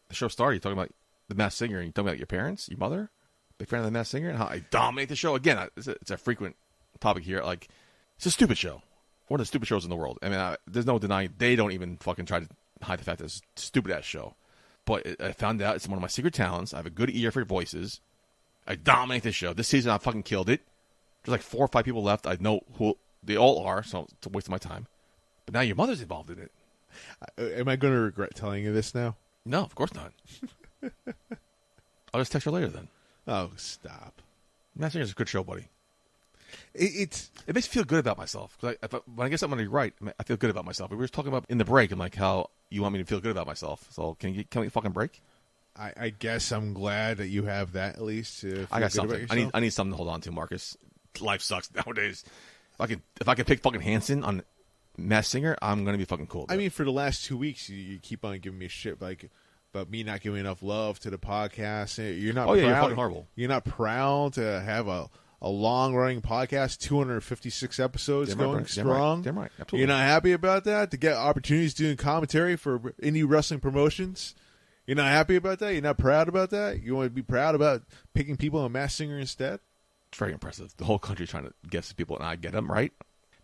the show started, you talking about The Masked Singer, and you talking about your parents, your mother? Big fan of The Masked Singer and how I dominate the show. Again, it's a frequent topic here. Like, it's a stupid show. One of the stupid shows in the world. I mean, there's no denying. They don't even fucking try to hide the fact that it's a stupid-ass show. But I found out it's one of my secret talents. I have a good ear for voices. I dominate this show. This season, I fucking killed it. There's like 4 or 5 people left. I know who they all are, so it's a waste of my time. But now your mother's involved in it. Am I going to regret telling you this now? No, of course not. I'll just text her later then. Oh, stop. Masked Singer's a good show, buddy. It makes me feel good about myself. Cause when I get something right, I feel good about myself. We were just talking about in the break and like how you want me to feel good about myself. So can we get a fucking break? I guess I'm glad that you have that at least. I got something. I need something to hold on to, Marcus. Life sucks nowadays. If I can pick fucking Hanson on Masked Singer, I'm gonna be fucking cool. I mean, for the last 2 weeks, you keep on giving me shit like about me not giving enough love to the podcast. You're not. Oh yeah, proud. you're fucking horrible. You're not proud to have a long running podcast, 256 episodes going strong. Damn right. Absolutely. You're not happy about that? To get opportunities doing commentary for indie wrestling promotions. You're not happy about that? You're not proud about that? You want to be proud about picking people on Masked Singer instead? It's very impressive. The whole country trying to guess people, and I get them right.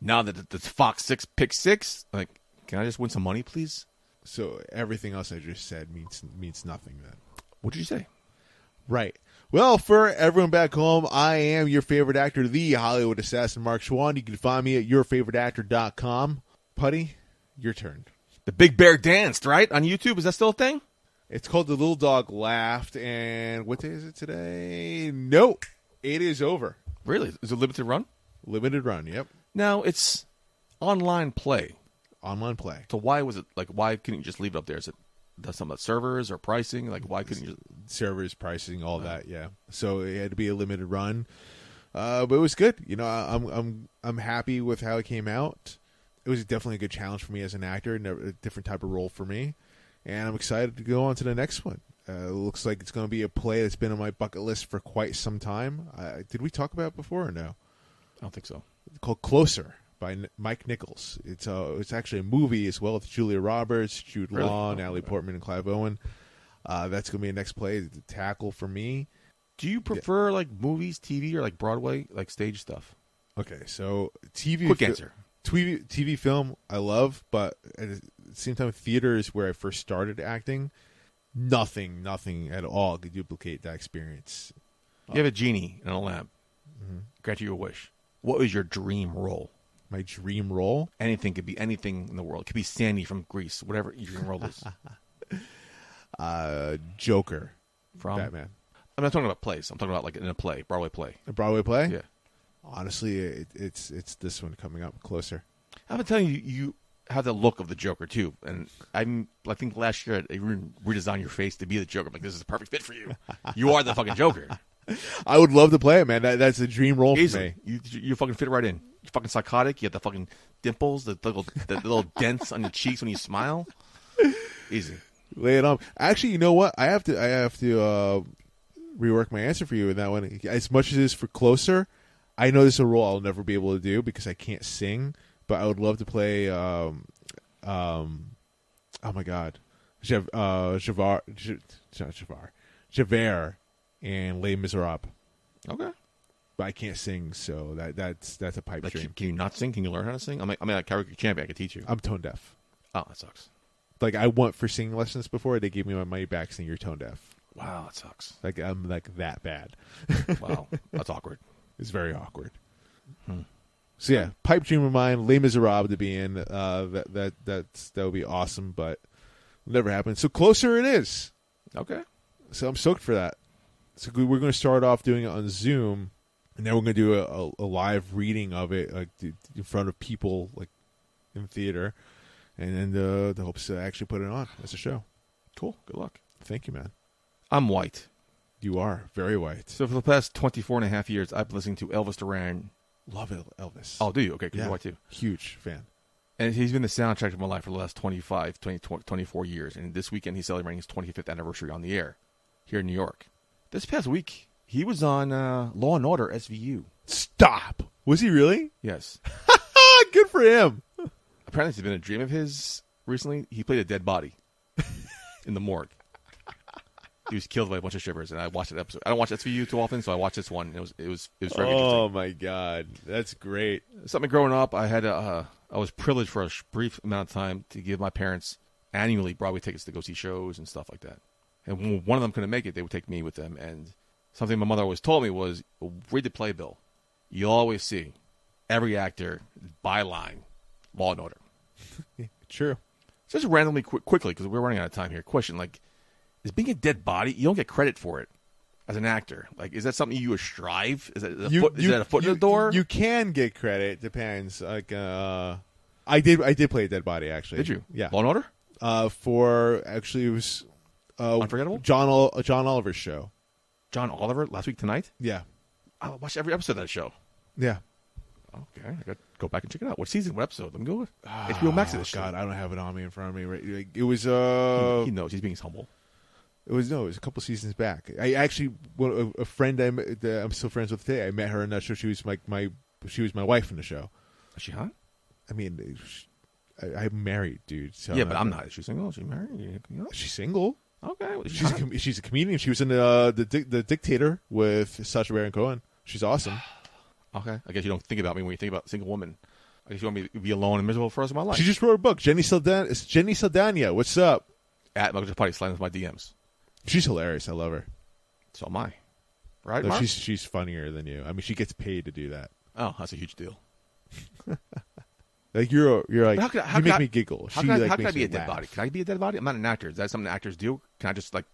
Now that it's Fox 6 pick 6, like, can I just win some money, please? So everything else I just said means nothing then. What did you say? Right. Well, for everyone back home, I am your favorite actor, the Hollywood assassin, Marc Chouen. You can find me at yourfavoriteactor.com. Putty, your turn. The Big Bear danced, right? On YouTube? Is that still a thing? It's called The Little Dog Laughed, and what day is it today? Nope. It is over. Really? Is it limited run? Limited run, yep. Now, it's online play. Online play. So why was it, like, why couldn't you just leave it up there? Is it does something about servers or pricing? Like, why couldn't you just... Servers, pricing, all that, yeah. So it had to be a limited run. But it was good. You know, I'm happy with how it came out. It was definitely a good challenge for me as an actor, a different type of role for me. And I'm excited to go on to the next one. It looks like it's going to be a play that's been on my bucket list for quite some time. Did we talk about it before or no? I don't think so. It's called Closer by Mike Nichols. It's actually a movie as well with Julia Roberts, Jude Law, Natalie Portman, and Clive Owen. That's going to be a next play to tackle for me. Do you prefer like movies, TV, or like Broadway, like stage stuff? Okay, so TV. Quick answer. TV film I love, but at the same time, theater is where I first started acting. Nothing at all could duplicate that experience. You have a genie in a lamp. Mm-hmm. Grant you a wish. What was your dream role? My dream role? Anything could be anything in the world. It could be Sandy from Greece. Whatever your dream role is. Joker from Batman. I'm not talking about plays. I'm talking about like in a play, Broadway play. A Broadway play? Yeah. Honestly, it's this one coming up Closer. I've been telling you, you have the look of the Joker too, and I think last year they redesigned your face to be the Joker. I'm like, this is a perfect fit for you. You are the fucking Joker. I would love to play it, man. That's a dream role Easily. for me. You fucking fit right in. You're fucking psychotic. You have the fucking dimples, the little dents on your cheeks when you smile. Easy. Lay it on. Actually, you know what? I have to rework my answer for you in that one. As much as it is for Closer, I know this is a role I'll never be able to do because I can't sing. But I would love to play. Oh my God, Javert and Les Miserables. Okay. But I can't sing, so that's a pipe dream. Can you not sing? Can you learn how to sing? I'm a karaoke champion. I can teach you. I'm tone deaf. Oh, that sucks. Like I went for singing lessons before. They gave me my money back saying you're tone deaf. Wow, that sucks. Like I'm like that bad. Wow, that's awkward. It's very awkward. So yeah, pipe dream of mine, Les Miserables to be in. That would be awesome, but it'll never happen. So Closer it is. Okay. So I'm stoked for that. So we're going to start off doing it on Zoom, and then we're going to do a live reading of it, like in front of people, like in theater, and then the hopes to actually put it on as a show. Cool. Good luck. Thank you, man. I'm white. You are very white. So for the past 24 and a half years, I've been listening to Elvis Duran. Love Elvis. Oh, do you? Okay, because yeah. you're white too. Huge fan. And he's been the soundtrack of my life for the last 24 years. And this weekend, he's celebrating his 25th anniversary on the air here in New York. This past week, he was on Law & Order SVU. Stop. Was he really? Yes. Good for him. Apparently, it's been a dream of his recently. He played a dead body in the morgue. He was killed by a bunch of strippers, and I watched that episode. I don't watch SVU too often, so I watched this one. And it was very interesting. Oh my God, that's great. Something growing up, I had I was privileged for a brief amount of time to give my parents annually Broadway tickets to go see shows and stuff like that. And when one of them couldn't make it, they would take me with them. And something my mother always told me was, read the playbill. you'll always see every actor byline Law and Order. True. Just randomly, quickly, because we're running out of time here. Question, like, is being a dead body, you don't get credit for it as an actor. Like, is that something you strive? Is that a foot in the door? You can get credit. Depends. Like, I did play a dead body, actually. Did you? Yeah. Law and Order? Actually, it was Unforgettable? John Oliver's show. John Oliver, Last Week Tonight? Yeah. I watched every episode of that show. Yeah. Okay, I got to go back and check it out. What season? What episode? Let me go with HBO Max of this God, show. I don't have it on me in front of me. Right, it was He knows. He's being humble. It was a couple seasons back. I actually, a friend that I'm still friends with today. I met her in that show. She was she was my wife in the show. Is she hot? I mean, I'm married, dude. So yeah, but I'm not. Is she single? Is she married? You know? She's single. Okay, well, She's a comedian. She was in the Dictator with Sacha Baron Cohen. She's awesome. Okay, I guess you don't think about me when you think about a single woman. I guess you want me to be alone and miserable for the rest of my life. She just wrote a book. Jenny Saldana. What's up? At Marc Chouen slams my DMs. She's hilarious. I love her. So am I. Right, No, Mark? she's funnier than you. I mean, she gets paid to do that. Oh, that's a huge deal. Like you're like you make me giggle. How can I be a dead body? Can I be a dead body? I'm not an actor. Is that something actors do? Can I just like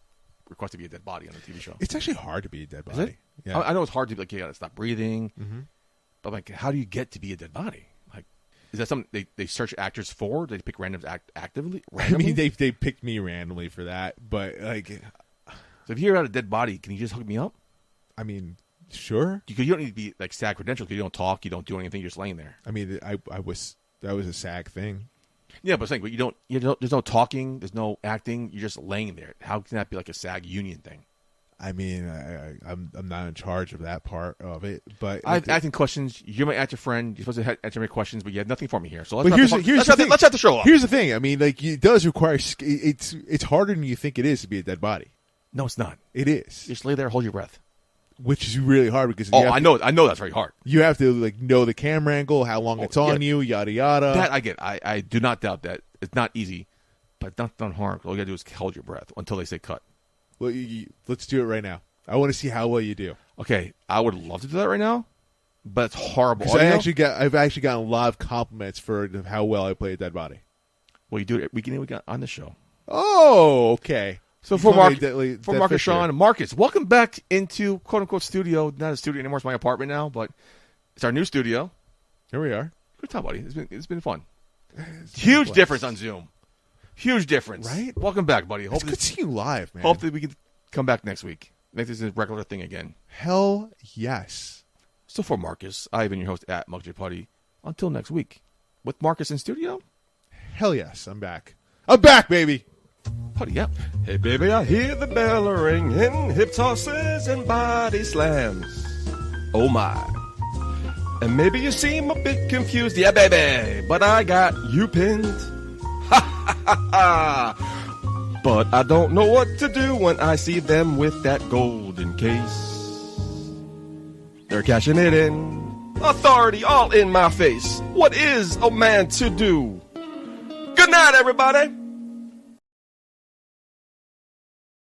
request to be a dead body on a TV show? It's actually hard to be a dead body. Is it? Yeah. I know it's hard to be like you gotta stop breathing. Mm-hmm. But like, how do you get to be a dead body? Like, is that something they search actors for? Do they pick randoms actively? Randomly? I mean, they picked me randomly for that, but like, so if you hear about a dead body, can you just hook me up? I mean, sure. You don't need to be like SAG credentials. You don't talk. You don't do anything. You're just laying there. I mean, that was a SAG thing. Yeah, but I'm saying, but you don't. There's no talking. There's no acting. You're just laying there. How can that be like a SAG union thing? I mean, I'm not in charge of that part of it, but I have acting questions. You're my actor friend. You're supposed to answer my questions, but you have nothing for me here. So let's have the show up. Here's the thing. I mean, like it does require. It's harder than you think it is to be a dead body. No, it's not. It is. You just lay there, hold your breath. Which is really hard because I know that's very hard. You have to like know the camera angle, how long it's on you, yada yada. That I get. I do not doubt that. It's not easy, but it's not hard. All you gotta do is hold your breath until they say cut. Well, let's do it right now. I want to see how well you do. Okay, I would love to do that right now, but it's horrible. I've actually gotten a lot of compliments for how well I play a dead body. Well, you do it. We got on the show. Oh, okay. So for Marcus Chouen, Marcus, welcome back into quote unquote studio. Not a studio anymore; it's my apartment now, but it's our new studio. Here we are. Good time, buddy. It's been fun. Huge difference on Zoom. Huge difference, right? Welcome back, buddy. It's good to see you live, man. Hopefully, we can come back next week. Make this a regular thing again. Hell yes. So for Marcus, I've been your host at Marc Chouen. Until next week, with Marcus in studio. Hell yes, I'm back. I'm back, baby. Putty, yep. Hey, baby, I hear the bell ringing, hip tosses and body slams. Oh, my. And maybe you seem a bit confused. Yeah, baby, but I got you pinned. Ha, ha, ha, ha. But I don't know what to do when I see them with that golden case. They're cashing it in. Authority all in my face. What is a man to do? Good night, everybody.